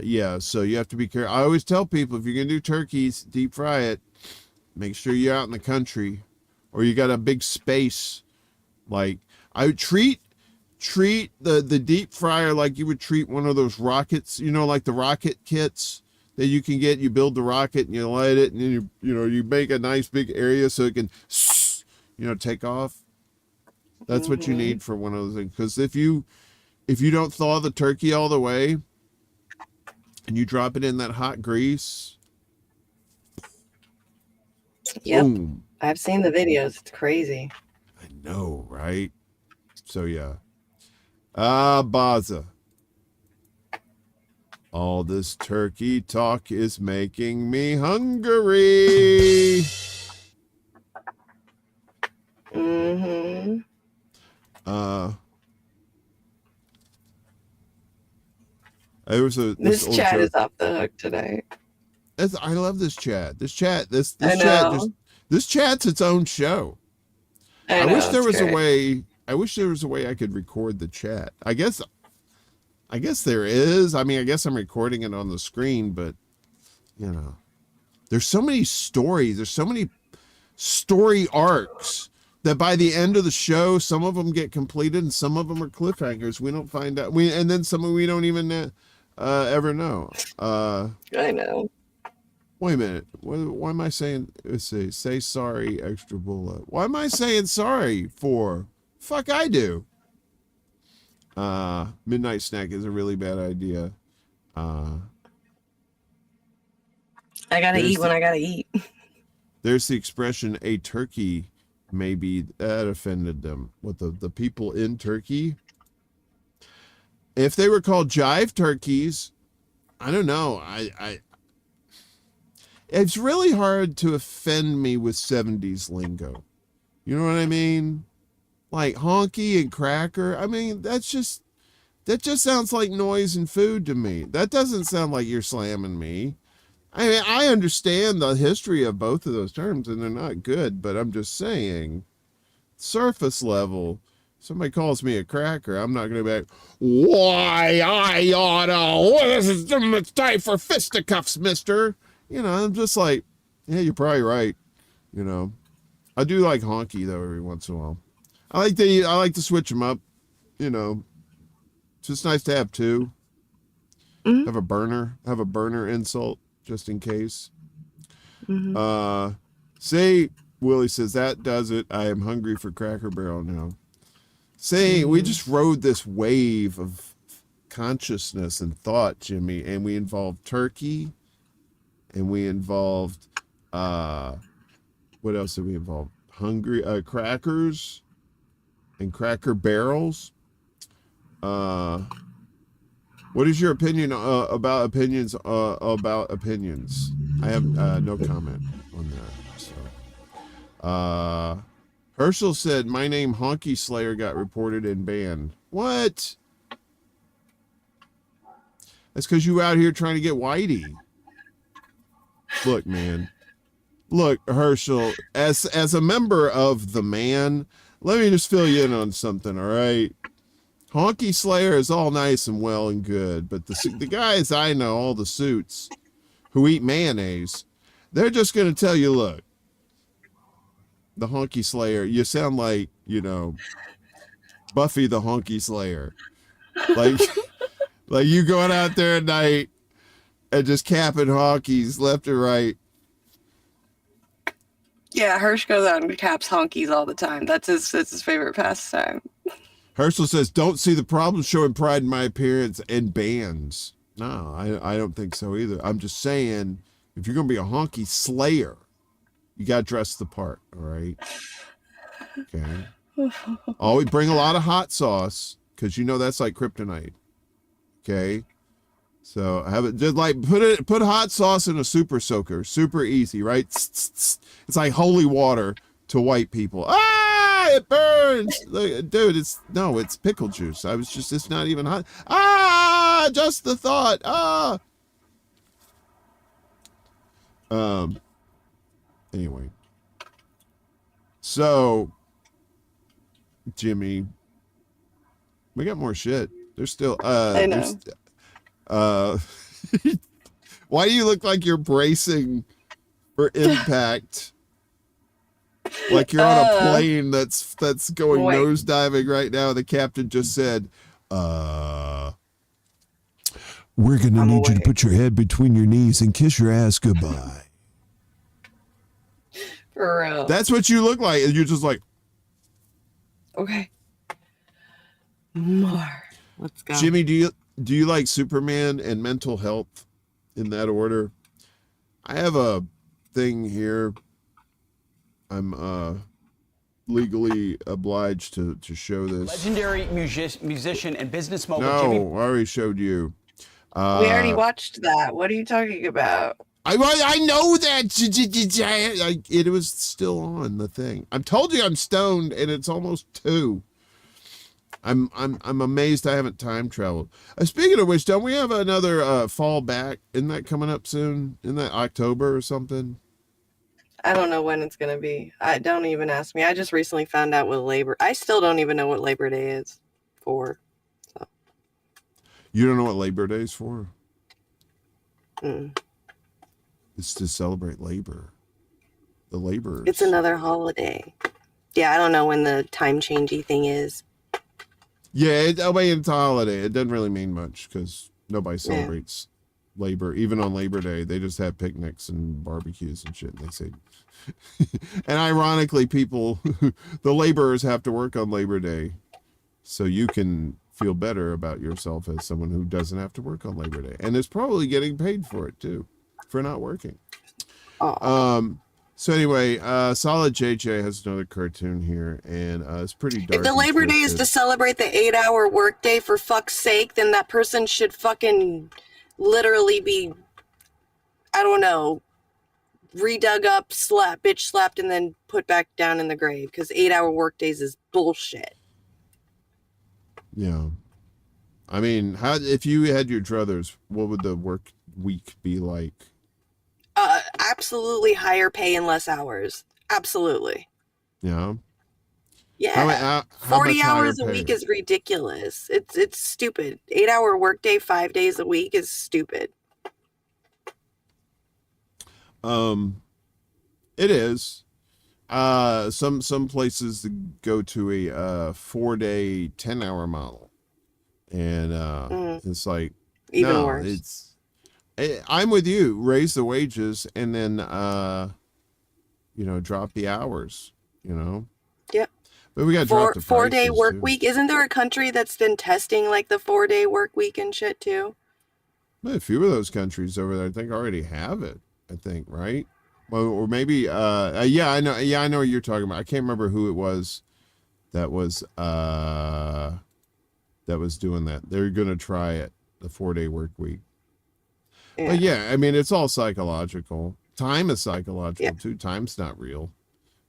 yeah, so you have to be careful. I always tell people, if you're gonna do turkeys, deep fry it. Make sure you're out in the country, or you got a big space. Like, I would treat the deep fryer like you would treat one of those rockets, you know, like the rocket kits that you can get. You build the rocket and you light it, and then you make a nice big area so it can, take off. That's what you need for one of those things. Because if you don't thaw the turkey all the way and you drop it in that hot grease, Yep. boom. I've seen the videos. It's crazy. I know, right? So yeah. Baza. All this turkey talk is making me hungry. Mm-hmm. This chat is off the hook today. I love this chat. This chat's its own show. I wish there was a way I could record the chat. I guess there is. I mean, I guess I'm recording it on the screen, but there's so many stories. There's so many story arcs that by the end of the show, some of them get completed and some of them are cliffhangers. We don't find out. And then some we don't even ever know. I know. Wait a minute. Why am I saying? Let's see. Say sorry, extra Bulla. Why am I saying sorry for? Fuck, I do. Midnight snack is a really bad idea. I gotta eat when I gotta eat. There's the expression, a turkey, maybe that offended them. What, the people in Turkey? If they were called jive turkeys, I don't know. It's really hard to offend me with 70s lingo. You know what I mean? Like honky and cracker. I mean, that just sounds like noise and food to me. That doesn't sound like you're slamming me. I mean, I understand the history of both of those terms and they're not good, but I'm just saying, surface level, somebody calls me a cracker, I'm not going to be like, why I oughta, this is time for fisticuffs, mister. I'm just like, yeah, you're probably right. I do like honky though every once in a while. I like to switch them up. It's just nice to have two. Mm-hmm. Have a burner insult just in case. Mm-hmm. See, Willie says that does it. I am hungry for Cracker Barrel now. See, we just rode this wave of consciousness and thought, Jimmy, and we involved turkey. And we involved, what else did we involve? Crackers and Cracker Barrels. What is your opinion about opinions? I have no comment on that. So, Herschel said, my name Honky Slayer got reported and banned. What? That's because you out here trying to get whitey. Look, man. Look, Herschel, as a member of the Man, let me just fill you in on something, all right? Honky Slayer is all nice and well and good, but the guys I know, all the suits who eat mayonnaise, they're just going to tell you, look, the Honky Slayer, you sound like, you know, Buffy the Honky Slayer. Like you going out there at night and just capping honkies left and right. Yeah, Hirsch goes out and caps honkies all the time. That's his favorite pastime. Herschel says, don't see the problem showing pride in my appearance and bands. No, I don't think so either. I'm just saying, if you're going to be a honky slayer, you got to dress the part, all right? Okay. Always bring a lot of hot sauce, because you know that's like kryptonite. Okay? So have it just like put hot sauce in a super soaker. Super easy, right? It's like holy water to white people. Ah, it burns. Look, dude, it's pickle juice. It's not even hot. Ah, just the thought. Ah. Anyway. So Jimmy, we got more shit. There's still I know. Why do you look like you're bracing for impact? Like you're on a plane that's going nosediving right now. The captain just said, we're gonna need you to put your head between your knees and kiss your ass goodbye. For real. That's what you look like. And you're just like, okay. More. Let's go. Jimmy, do you like Superman and mental health in that order? I have a thing here. I'm legally obliged to show this. Legendary musician and business mogul No, Jimmy. I already showed you. We already watched that. What are you talking about? I know that it was still on the thing. I told you I'm stoned and it's almost 2. I'm amazed I haven't time traveled. Speaking of which, don't we have another fall back? Isn't that coming up soon? Isn't that October or something? I don't know when it's gonna be. Don't even ask me. I just recently found out what I still don't even know what Labor Day is for. So. You don't know what Labor Day is for? Mm. It's to celebrate labor. The laborers. It's another holiday. Yeah, I don't know when the time changey thing is. Yeah, it's a holiday. It doesn't really mean much because nobody celebrates labor. Even on Labor Day, they just have picnics and barbecues and shit. And they say, and ironically, the laborers have to work on Labor Day, so you can feel better about yourself as someone who doesn't have to work on Labor Day and is probably getting paid for it too, for not working. So anyway, Solid JJ has another cartoon here, and it's pretty dark. If the Labor Day is to celebrate the 8-hour workday, for fuck's sake, then that person should fucking literally be, I don't know, redug up, bitch slapped, and then put back down in the grave, because 8-hour workdays is bullshit. Yeah. I mean, if you had your druthers, what would the work week be like? Absolutely higher pay and less hours. Absolutely. Yeah. Yeah. How 40 much hours a higher pay? week is ridiculous. It's stupid. 8-hour workday, 5 days a week is stupid. It is. Some places go to a 4-day, 10-hour model, and it's like Even worse. I'm with you. Raise the wages and then drop the hours. Yep. But we got to drop the 4-day prices, work too. week. Isn't there a country that's been testing like the 4-day work week and shit too? Well, a few of those countries over there, I think, already have it. I think, right? Well, or maybe, yeah, I know. Yeah, I know what you're talking about. I can't remember who it was that was doing that. They're gonna try it, the 4-day work week. Yeah. But yeah, I mean, it's all psychological. Time is psychological too. Time's not real.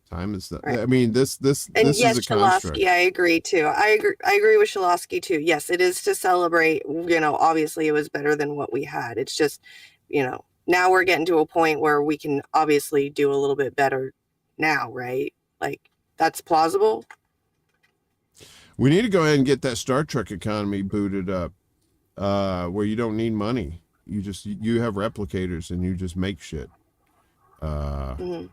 Time is not, Right. I mean, this And is yes, a construct. Shilosky, I agree too. I agree with Shilosky too. Yes, it is to celebrate. Obviously it was better than what we had. It's just, now we're getting to a point where we can obviously do a little bit better now, right? Like, that's plausible. We need to go ahead and get that Star Trek economy booted up, where you don't need money. You have replicators and you just make shit. I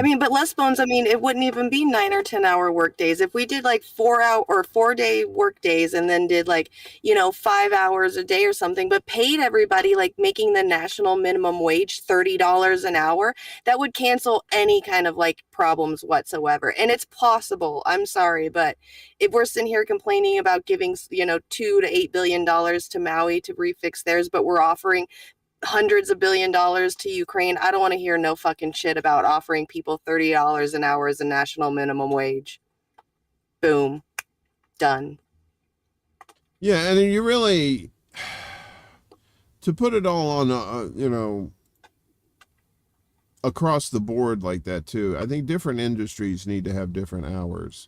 mean, but less bones, it wouldn't even be 9 or 10 hour work days. If we did like 4-day work days and then did 5 hours a day or something, but paid everybody like making the national minimum wage $30 an hour, that would cancel any kind of like problems whatsoever. And it's possible. I'm sorry, but if we're sitting here complaining about giving, $2 to $8 billion to Maui to refix theirs, but we're offering hundreds of $1 billion to Ukraine, I don't want to hear no fucking shit about offering people $30 an hour as a national minimum wage. Boom. Done. Yeah, and you really, to put it all on, across the board like that too, I think different industries need to have different hours.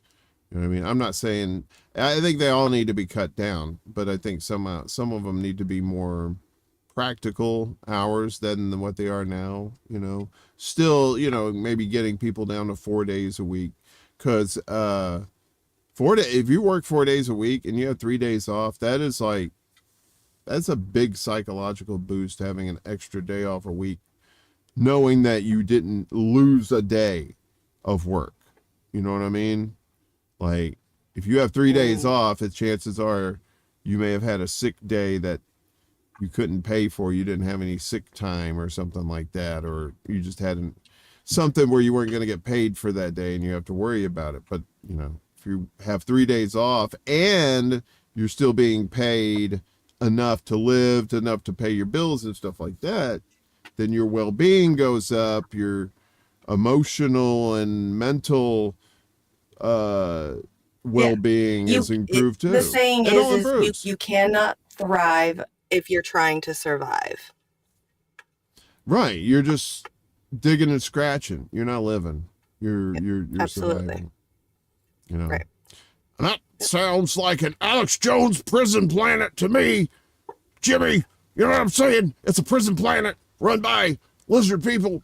You know what I mean? I'm not saying, I think they all need to be cut down, but I think some of them need to be more practical hours than what they are now. Still, maybe getting people down to 4 days a week, because if you work 4 days a week and you have 3 days off, that's a big psychological boost, having an extra day off a week, knowing that you didn't lose a day of work. You know what I mean? Like, if you have 3 days off, chances are you may have had a sick day that you couldn't pay for, you didn't have any sick time or something like that, or you just hadn't something where you weren't going to get paid for that day and you have to worry about it. But if you have 3 days off and you're still being paid enough to live, enough to pay your bills and stuff like that, then your well-being goes up, your emotional and mental well-being is improved too. The saying is you cannot thrive if you're trying to survive. Right. You're just digging and scratching. You're not living. You're Absolutely. surviving. Right. And that sounds like an Alex Jones prison planet to me, Jimmy. You know what I'm saying? It's a prison planet run by lizard people.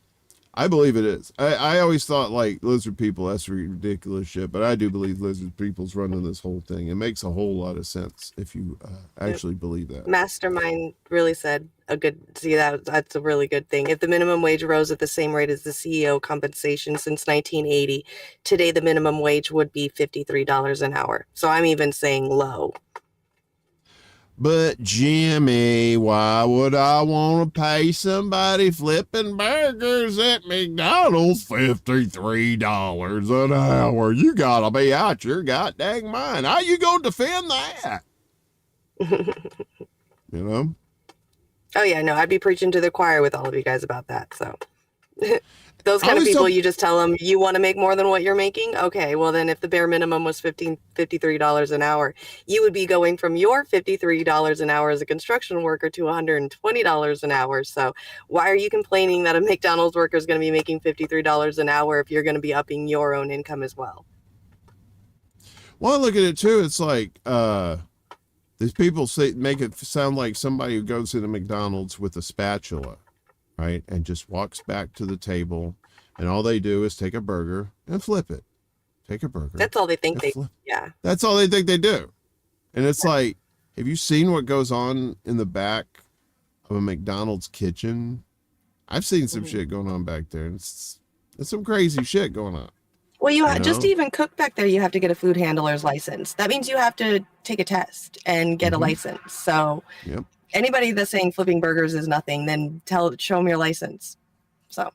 I believe it is. I always thought like lizard people, that's ridiculous shit, but I do believe lizard people's running this whole thing. It makes a whole lot of sense if you actually believe that. Mastermind really said that's a really good thing. If the minimum wage rose at the same rate as the CEO compensation since 1980, today the minimum wage would be $53 an hour. So I'm even saying low. But Jimmy, why would I want to pay somebody flipping burgers at McDonald's $53 an hour? You gotta be out your goddamn mind. How you gonna defend that? Oh yeah, no, I'd be preaching to the choir with all of you guys about that. So those kind of people, you just tell them you want to make more than what you're making. Okay, well then if the bare minimum was $53 an hour, you would be going from your $53 an hour as a construction worker to $120 an hour. So why are you complaining that a McDonald's worker is going to be making $53 an hour if you're going to be upping your own income as well? Well, I look at it too. It's like these people make it sound like somebody who goes into McDonald's with a spatula, right, and just walks back to the table, and all they do is take a burger and flip it. Take a burger. That's all they think yeah. That's all they think they do. And it's like, have you seen what goes on in the back of a McDonald's kitchen? I've seen some shit going on back there. It's some crazy shit going on. Well, just to even cook back there, you have to get a food handler's license. That means you have to take a test and get a license. So anybody that's saying flipping burgers is nothing, then show them your license. So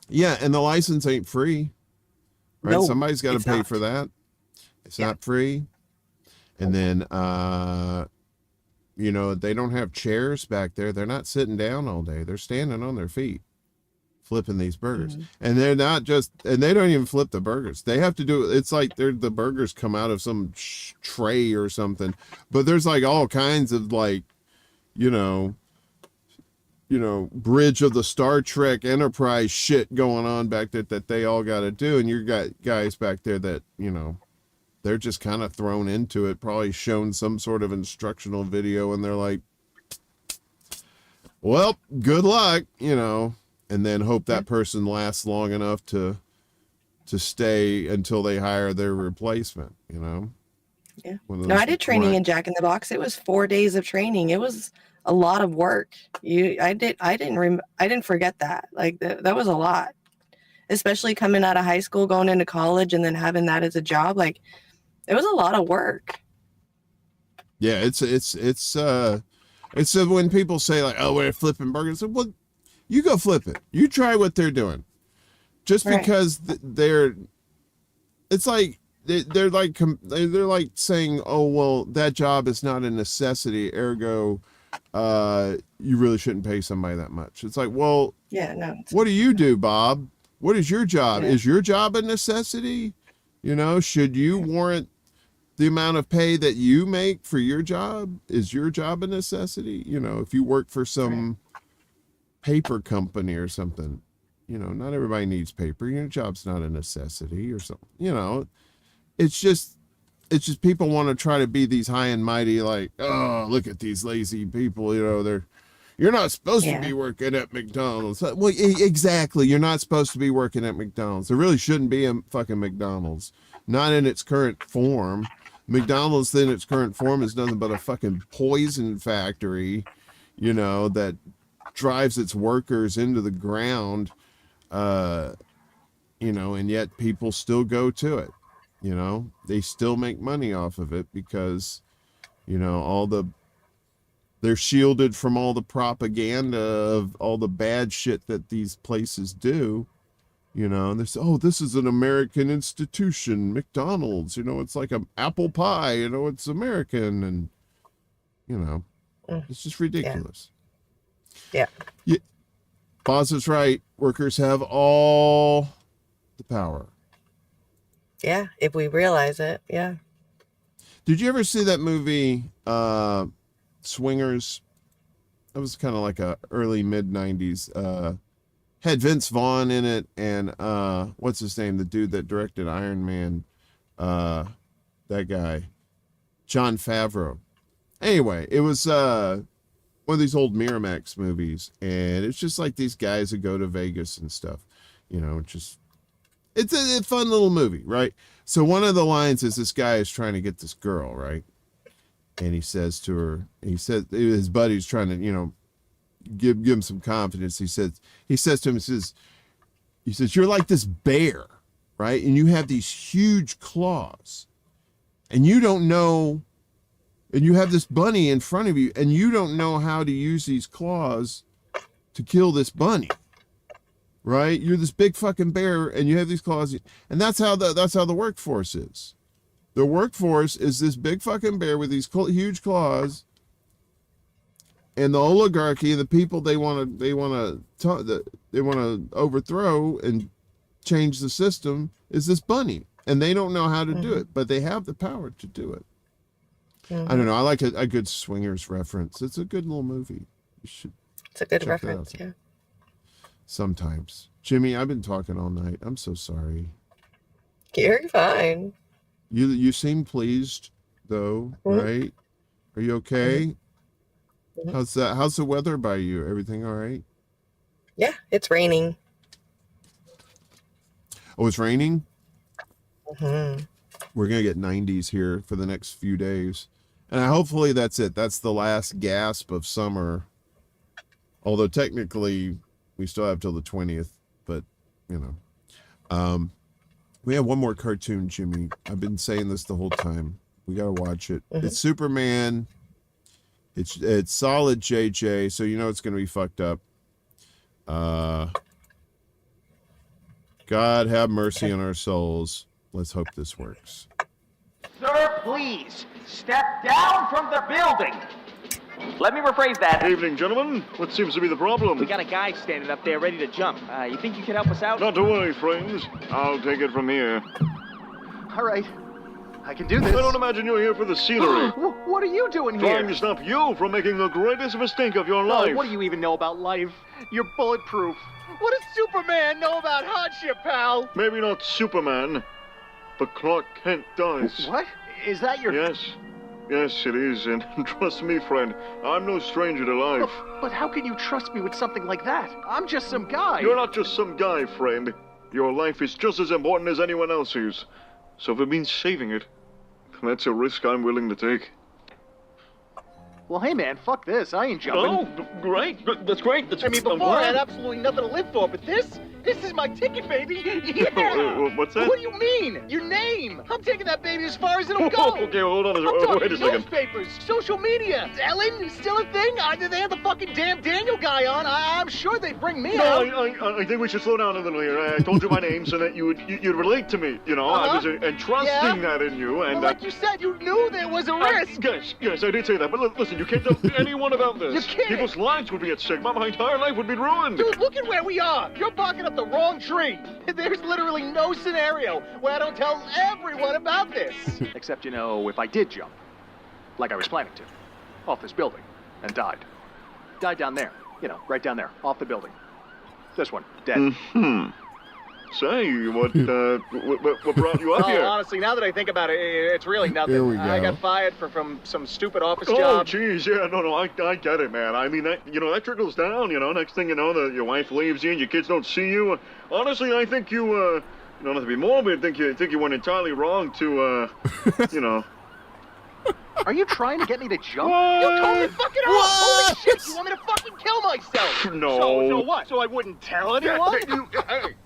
yeah, and the license ain't free, right? No, Somebody's got to pay for that. It's not free. And then they don't have chairs back there. They're not sitting down all day. They're standing on their feet flipping these burgers. And they're not and they don't even flip the burgers. They have to do it's like the burgers come out of some tray or something, but there's like all kinds of bridge of the Star Trek Enterprise shit going on back there that they all got to do. And you got guys back there that, they're just kind of thrown into it, probably shown some sort of instructional video, and they're like, well, good luck, and then hope that person lasts long enough to stay until they hire their replacement, Yeah. No, I did training in Jack in the Box. It was 4 days of training. It was a lot of work. I didn't forget that. Like that was a lot, especially coming out of high school, going into college, and then having that as a job. Like it was a lot of work. Yeah, it's when people say like, oh, we're flipping burgers. Well, you go flip it. You try what they're doing. Just because it's like they're like saying, oh, well, that job is not a necessity, ergo you really shouldn't pay somebody that much. It's like, well, yeah, no. What do you do, Bob? What is your job? Yeah. Is your job a necessity? Should you warrant the amount of pay that you make for your job? Is your job a necessity? If you work for some paper company or something, not everybody needs paper. Your job's not a necessity or something. It's just people want to try to be these high and mighty, like, oh, look at these lazy people. You're not supposed to be working at McDonald's. Well, exactly. You're not supposed to be working at McDonald's. There really shouldn't be a fucking McDonald's. Not in its current form. McDonald's in its current form is nothing but a fucking poison factory, that drives its workers into the ground, and yet people still go to it. They still make money off of it because, they're shielded from all the propaganda of all the bad shit that these places do. And they say, oh, this is an American institution, McDonald's, it's like an apple pie, it's American. And, it's just ridiculous. Yeah. Boss is right. Workers have all the power. Yeah, if we realize it, yeah. Did you ever see that movie, Swingers? That was kind of like a early mid-90s. Had Vince Vaughn in it, and what's his name? The dude that directed Iron Man. That guy. Jon Favreau. Anyway, it was one of these old Miramax movies, and it's just like these guys who go to Vegas and stuff. It's a fun little movie, right? So one of the lines is this guy is trying to get this girl, right? And he says to her, his buddy's trying to, give him some confidence. He says to him, he says, you're like this bear, right? And you have these huge claws, and you don't know, and you have this bunny in front of you, and you don't know how to use these claws to kill this bunny. Right? You're this big fucking bear, and you have these claws, and that's how the workforce is. The workforce is this big fucking bear with these huge claws, and the oligarchy and the people they want to overthrow and change the system is this bunny, and they don't know how to do it, but they have the power to do it. I don't know. I like a good Swingers reference. It's a good little movie. You should. It's a good reference. Yeah. Sometimes. Jimmy, I've been talking all night. I'm so sorry. You're fine. You seem pleased though, right? Are you okay? How's the weather by you? Everything all right? Yeah, it's raining. Oh, it's raining? We're gonna get 90s here for the next few days. And hopefully that's it. That's the last gasp of summer. Although technically we still have till the 20th, but we have one more cartoon, Jimmy. I've been saying this the whole time. We gotta watch it. It's Superman. It's solid JJ, so it's gonna be fucked up. God have mercy on our souls. Let's hope this works. Sir, please step down from the building. Let me rephrase that. Evening, gentlemen. What seems to be the problem? We got a guy standing up there ready to jump. You think you could help us out? Not to worry, friends. I'll take it from here. All right. I can do this. I don't imagine you're here for the scenery. What are you doing here? Trying to stop you from making the greatest mistake of your life. Oh, what do you even know about life? You're bulletproof. What does Superman know about hardship, pal? Maybe not Superman, but Clark Kent does. What? Is that your... Yes, it is, and trust me, friend, I'm no stranger to life. But how can you trust me with something like that? I'm just some guy. You're not just some guy, friend. Your life is just as important as anyone else's. So if it means saving it, that's a risk I'm willing to take. Well, hey, man, fuck this. I ain't jumping. Oh, great. That's great. I mean, before I had absolutely nothing to live for, but this is my ticket, baby. Yeah. What's that? What do you mean? Your name. I'm taking that baby as far as it'll go. Okay, hold on. I'm talking Wait a second. newspapers, social media. Ellen, still a thing? They had the fucking damn Daniel guy on. I'm sure they'd bring me out. I think we should slow down a little here. I told you my name so that you'd relate to me. You know, I was entrusting that in you, and well, like you said, you knew there was a risk. Yes, I did say that. But listen, you can't tell anyone about this. You're kidding. People's lives would be at stake. My entire life would be ruined. Dude, look at where we are. You're barking up the wrong tree. There's literally no scenario where I don't tell everyone about this. Except, you know, if I did jump, like I was planning to, off this building, and died. Died down there. You know, right down there, off the building. This one, dead. Mm-hmm. Say, what brought you up here? Honestly, now that I think about it, it's really nothing. Here we go. I got fired from some stupid office Oh, job. jeez, yeah, no, I get it, man. I mean, that trickles down, you know. Next thing you know, your wife leaves you and your kids don't see you. Honestly, I think you, not to be morbid, I think you went entirely wrong to, you know. Are you trying to get me to jump? What? You told me fucking off! Holy shit, you want me to fucking kill myself? No. So what? So I wouldn't tell anyone?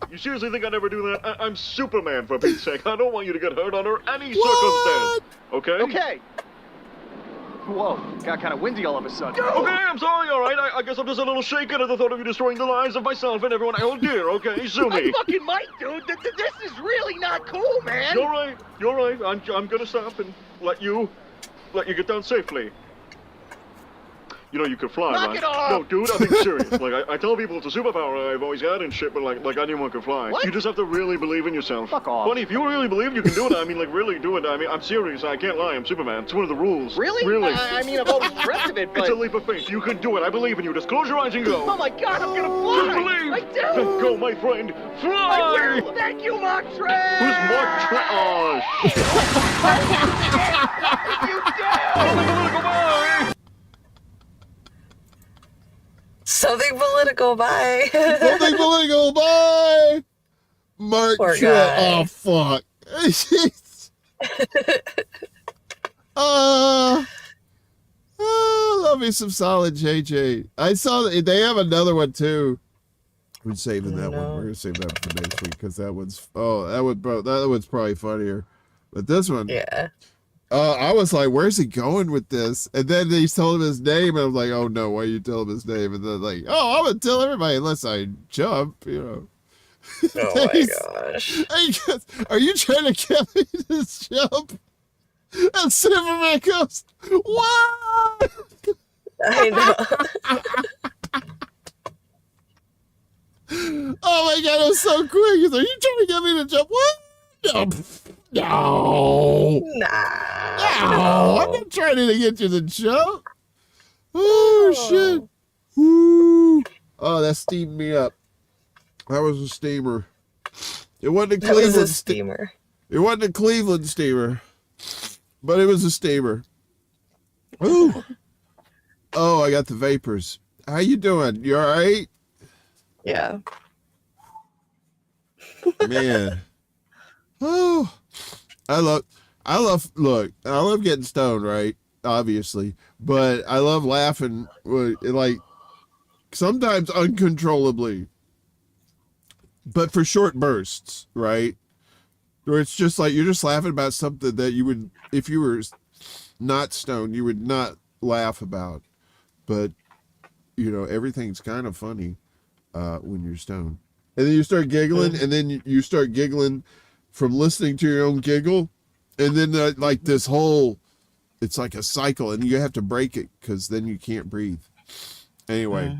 You seriously think I'd ever do that? I'm Superman, for Pete's sake. I don't want you to get hurt under any circumstance. Okay? Okay. Whoa, got kind of windy all of a sudden. Okay, I'm sorry, all right. I guess I'm just a little shaken at the thought of you destroying the lives of myself and everyone. Oh dear, okay, sue me. I fucking might, dude. This is really not cool, man. You're right. I'm gonna stop and let you get down safely. You know you can fly, Knock right? it off! No, dude, I'm being serious. Like, I tell people it's a superpower I've always had and shit, but like anyone can fly. What? You just have to really believe in yourself. Fuck off. Funny, if you really believe you can do it, I mean, like, really do it. I mean, I'm serious. I can't lie. I'm Superman. It's one of the rules. Really? Really. I mean, I've always dreamt of it, but... It's a leap of faith. You can do it. I believe in you. Just close your eyes and go. Oh my god, I'm gonna fly! Just believe. I do! Go, my friend. Fly! I will! Thank you, Mark Trent! Who's Mark Trent? Oh, shit. What did you do? Goodbye. Something political, bye. Something political, bye. Mark Poor Trent. guy. Oh, fuck. Love me some solid JJ. I saw that they have another one too. We're saving that one. We're gonna save that for next week because that one's that one's probably funnier. But this one, Yeah. I was like, where's he going with this? And then they told him his name, and I was like, oh no, why you tell him his name? And then like, oh, I'm gonna tell everybody unless I jump, you know. Oh my gosh. He goes, are you trying to get me to jump? And Superman goes, what? I know. Oh my god, it was so quick. He's like, are you trying to get me to jump? What? No. No. I'm not trying to get you to jump. Oh, shit. Woo. Oh, that steamed me up. That was a steamer. It wasn't a Cleveland steamer. It wasn't a Cleveland steamer, but it was a steamer. Ooh. Oh, I got the vapors. How you doing? You all right? Yeah. Man. Oh, I love getting stoned, right? Obviously, but I love laughing, like sometimes uncontrollably, but for short bursts, right? Where it's just like, you're just laughing about something that you would, if you were not stoned, you would not laugh about, but you know, everything's kind of funny, when you're stoned, and then you start giggling, and then you start giggling from listening to your own giggle, and then like this whole, it's like a cycle, and you have to break it because then you can't breathe. Anyway,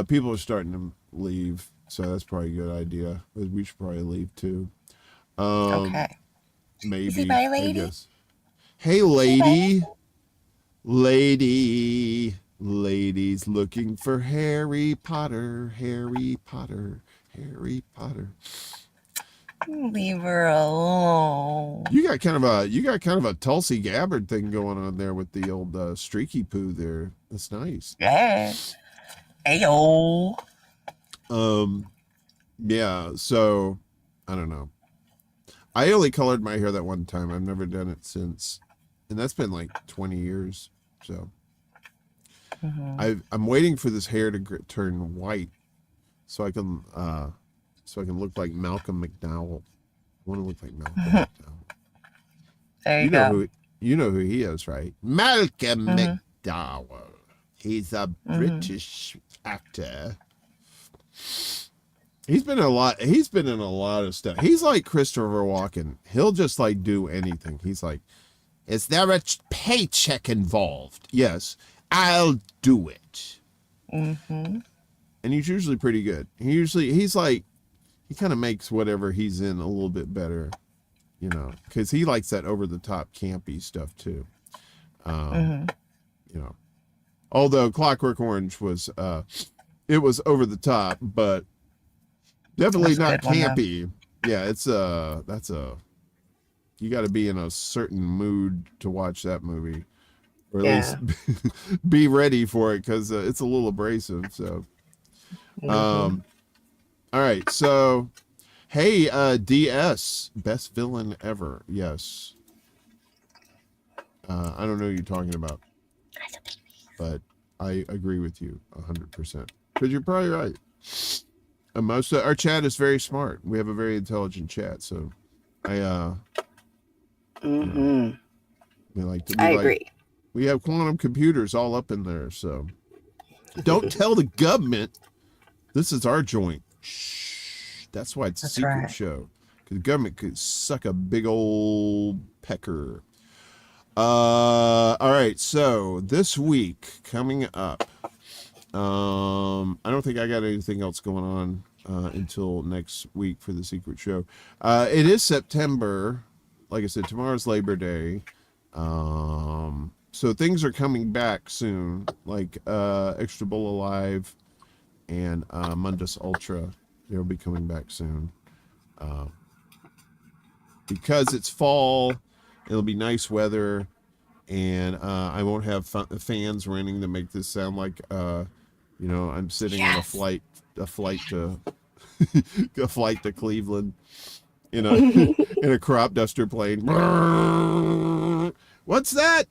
people are starting to leave, so that's probably a good idea. We should probably leave too. Okay. maybe. my lady? I guess. Hey, lady. Ladies looking for Harry Potter. Harry Potter. Harry Potter. Leave her alone. You got kind of a Tulsi Gabbard thing going on there with the old streaky poo there. That's nice. Yeah. Ayo. Yeah, so I don't know. I only colored my hair that one time. I've never done it since. And that's been like 20 years. So I'm waiting for this hair to turn white so I can look like Malcolm McDowell. I want to look like Malcolm McDowell. There you go. You know who he is, right? Malcolm McDowell. He's a British actor. He's been in a lot of stuff. He's like Christopher Walken. He'll just like do anything. He's like, is there a paycheck involved? Yes, I'll do it. And he's usually pretty good. He's like, he kind of makes whatever he's in a little bit better, you know, because he likes that over the top campy stuff too. You know, although Clockwork Orange was, it was over the top, but definitely not campy. Yeah, it's you got to be in a certain mood to watch that movie, or at least be ready for it because it's a little abrasive. So, all right. So, hey, DS, best villain ever. Yes. I don't know what you're talking about, but I agree with you 100% because you're probably right. And most of our chat is very smart. We have a very intelligent chat, so I agree. We have quantum computers all up in there, so don't tell the government this is our joint. Shh. That's why it's a secret show. Because the government could suck a big old pecker. All right, so this week coming up, I don't think I got anything else going on until next week for the secret show. It is September. Like I said, tomorrow's Labor Day. So things are coming back soon, like Extra Bulla Live and Mundus Ultra. They'll be coming back soon. Because it's fall, it'll be nice weather, and I won't have fans running to make this sound like you know, I'm sitting on a flight to a flight to Cleveland, you know, in a crop duster plane. What's that?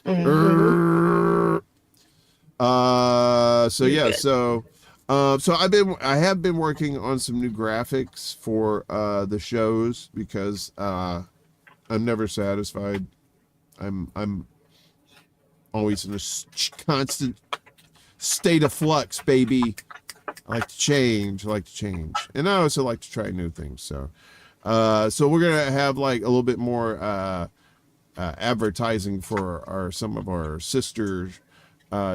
So yeah, so I have been working on some new graphics for the shows because I'm never satisfied. I'm always in a constant state of flux, baby. I like to change. And I also like to try new things. So we're going to have like a little bit more advertising for some of our sister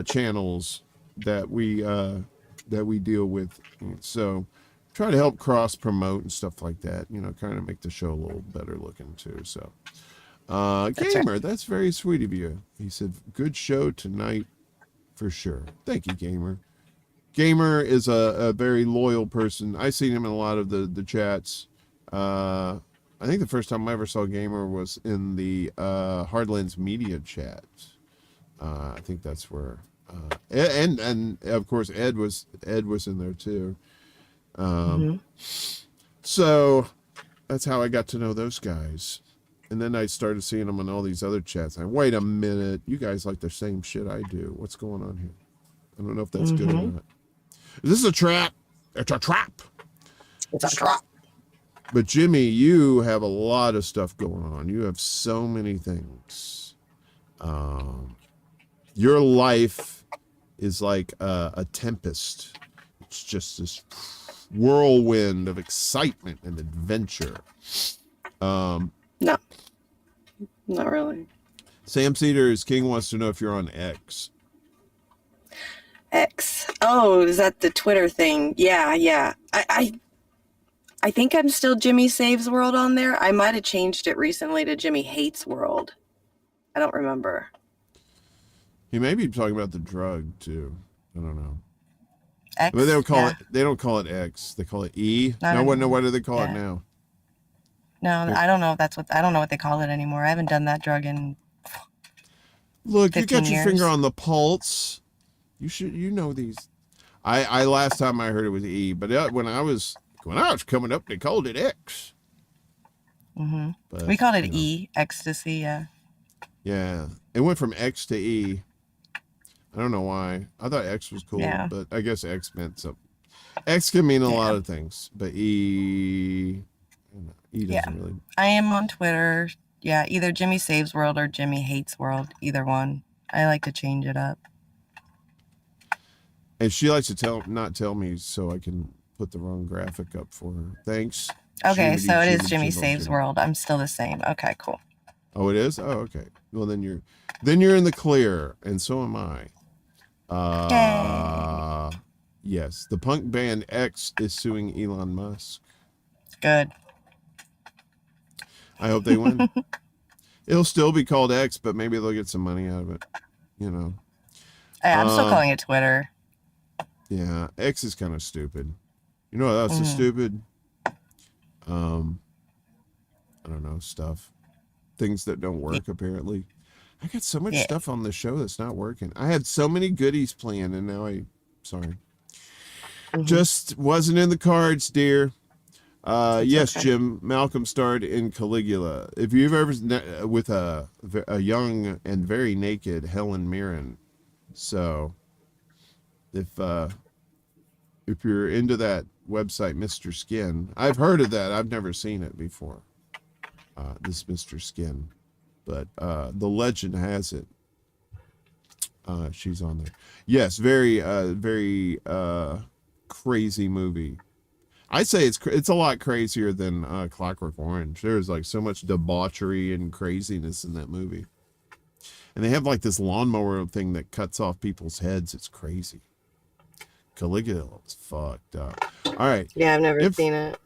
channels that we deal with. So try to help cross promote and stuff like that, you know, kind of make the show a little better looking too. So Gamer, that's very sweet of you. He said, good show tonight. For sure. Thank you, Gamer. Gamer is a very loyal person. I've seen him in a lot of the chats. I think the first time I ever saw Gamer was in the Hardlands Media chat. I think that's where and of course Ed was in there too. So that's how I got to know those guys. And then I started seeing them on all these other chats. Wait a minute, you guys like the same shit I do. What's going on here? I don't know if that's good or not. Is this a trap? It's a trap. It's a trap. But Jimmy, you have a lot of stuff going on. You have so many things. Your life is like a tempest. It's just this whirlwind of excitement and adventure. No, not really. Sam Cedars King wants to know if you're on X. X. Oh, is that the Twitter thing? Yeah. I I think I'm still Jimmy Saves World on there. I might have changed it recently to Jimmy Hates World. I don't remember. He may be talking about the drug too. I don't know. X, But they don't call yeah. it. They don't call it X. They call it E. Not No one anymore. know what do they call it Yeah. now. No, I don't know if that's what I don't know what they call it anymore. I haven't done that drug in Look, you 15 got your years. finger on the pulse. You know these. I last time I heard it was E, but when I was coming up, they called it X. Mm-hmm. But, We called it you know. E, ecstasy, yeah. Yeah, it went from X to E. I don't know why. I thought X was cool, Yeah. but I guess X meant something. X can mean a lot of things, but E doesn't Yeah. really. I am on Twitter. Yeah, either Jimmy Saves World or Jimmy Hates World. Either one. I like to change it up. And she likes to not tell me so I can put the wrong graphic up for her. Thanks. Okay, so it is Jibbity, Jimmy jibble, Saves jibble. World. I'm still the same. Okay, cool. Oh, it is? Oh, okay. Well, then you're in the clear, and so am I. Yes, the punk band X is suing Elon Musk. Good. I hope they win. It'll still be called X, but maybe they'll get some money out of it. You know. Hey, I'm still calling it Twitter. Yeah, X is kind of stupid. You know what else is stupid? I don't know, stuff. Things that don't work, apparently. I got so much stuff on the show that's not working. I had so many goodies planned, and now sorry. Just wasn't in the cards, dear. Yes, okay. Jim, Malcolm starred in Caligula. If you've ever, with a young and very naked Helen Mirren. So, if you're into that website, Mr. Skin, I've heard of that. I've never seen it before. This Mr. Skin, but the legend has it. She's on there. Yes, very crazy movie. I'd say it's a lot crazier than Clockwork Orange. There's like so much debauchery and craziness in that movie. And they have like this lawnmower thing that cuts off people's heads. It's crazy. Caligula is fucked up. All right. Yeah, I've never seen it.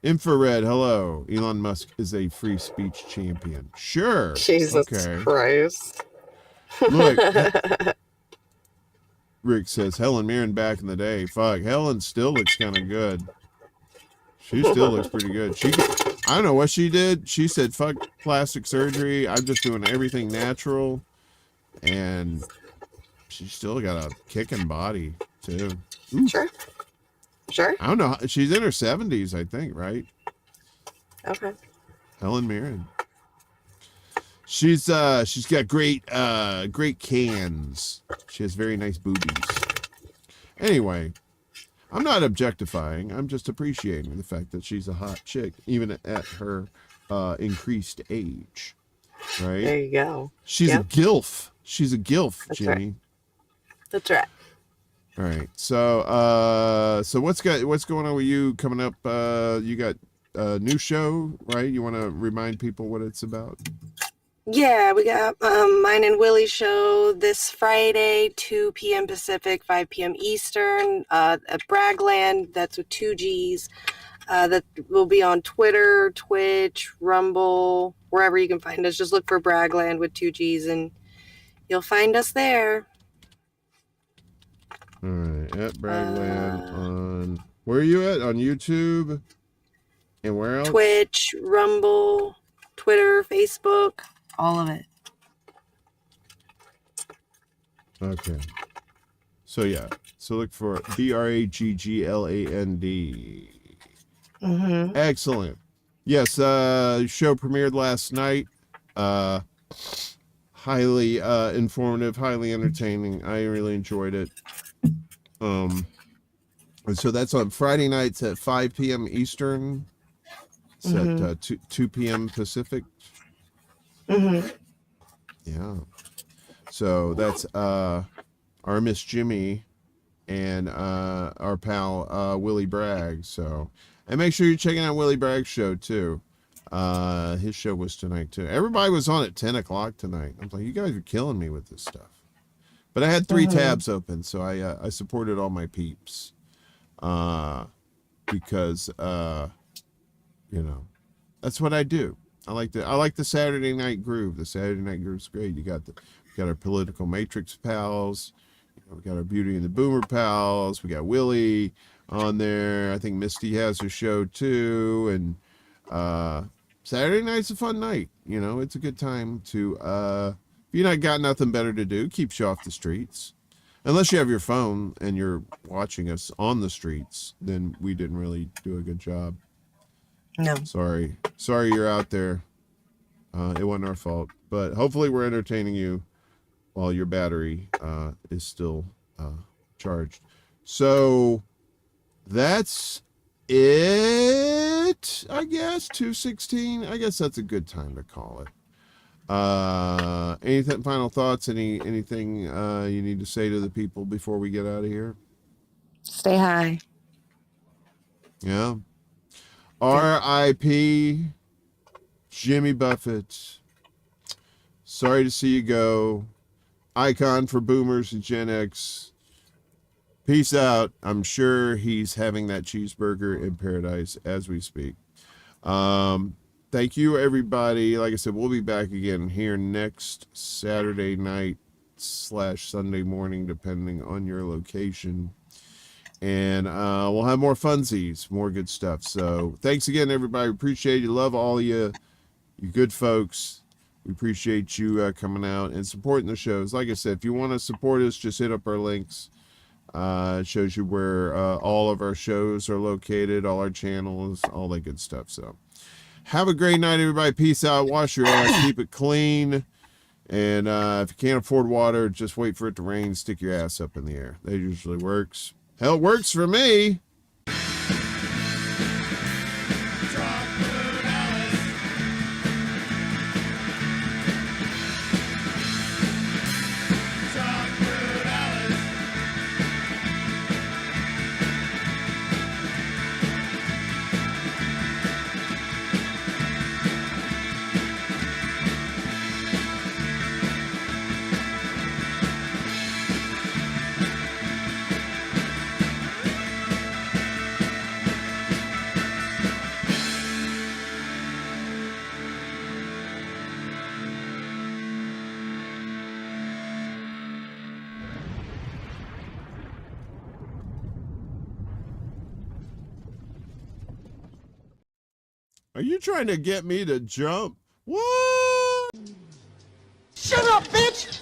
Infrared, hello. Elon Musk is a free speech champion. Sure. Jesus Christ. Look. Rick says, Helen Mirren back in the day. Fuck, Helen still looks kind of good. She still looks pretty good. I don't know what she did. She said, fuck plastic surgery. I'm just doing everything natural. And she still got a kicking body, too. Ooh. Sure. I don't know. She's in her 70s, I think, right? Okay. Helen Mirren. She's got great cans. She has very nice boobies. Anyway, I'm not objectifying. I'm just appreciating the fact that she's a hot chick, even at her increased age. Right? There you go. She's a gilf. She's a gilf, That's Jimmy. Right. That's right. All right. So what's going on with you coming up? You got a new show, right? You want to remind people what it's about? Yeah, we got mine and Willie's show this Friday, 2 p.m. Pacific, 5 p.m. Eastern, at Bragland. That's with 2 G's. That will be on Twitter, Twitch, Rumble, wherever you can find us. Just look for Bragland with 2 G's and you'll find us there. All right, at Bragland on... Where are you at? On YouTube? And where else? Twitch, Rumble, Twitter, Facebook. All of it. Okay. So yeah. So look for BRAGGLAND. Mm-hmm. Excellent. Yes, show premiered last night. Highly informative, highly entertaining. I really enjoyed it. And so that's on Friday nights at 5 p.m. Eastern. It's at 2 p.m. Pacific. Mm-hmm. Yeah. So that's our Miss Jimmy and our pal Willie Bragg. So, and make sure you're checking out Willie Bragg's show too. His show was tonight too. Everybody was on at 10 o'clock tonight. I'm like, you guys are killing me with this stuff. But I had 3 tabs open, so I supported all my peeps. Because you know, that's what I do. I like the Saturday Night Groove. The Saturday Night Groove's great. We got our Political Matrix pals. We got our Beauty and the Boomer pals. We got Willie on there. I think Misty has her show too. And Saturday night's a fun night. You know, it's a good time to, if you not got nothing better to do, keeps you off the streets. Unless you have your phone and you're watching us on the streets, then we didn't really do a good job. No. Sorry you're out there. It wasn't our fault. But hopefully we're entertaining you while your battery is still charged. So that's it, I guess. 2:16. I guess that's a good time to call it. Anything, final thoughts? Anything you need to say to the people before we get out of here? Stay high. Yeah. R.I.P. Jimmy Buffett. Sorry to see you go. Icon for boomers and Gen X. Peace out. I'm sure he's having that cheeseburger in paradise as we speak. Thank you, everybody. Like I said, we'll be back again here next Saturday night / Sunday morning, depending on your location. And we'll have more funsies, more good stuff. So thanks again, everybody. Appreciate you. Love all you good folks. We appreciate you coming out and supporting the shows. Like I said, if you want to support us, just hit up our links. It shows you where all of our shows are located, all our channels, all that good stuff. So have a great night, everybody. Peace out. Wash your ass. Keep it clean. And if you can't afford water, just wait for it to rain. Stick your ass up in the air. That usually works. Hell, it works for me. Are you trying to get me to jump? What? Shut up, bitch!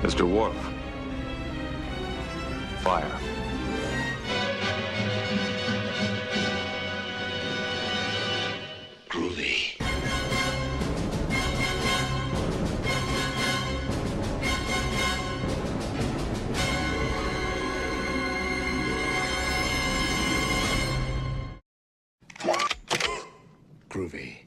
Mr. Worf. Fire. Groovy. Groovy.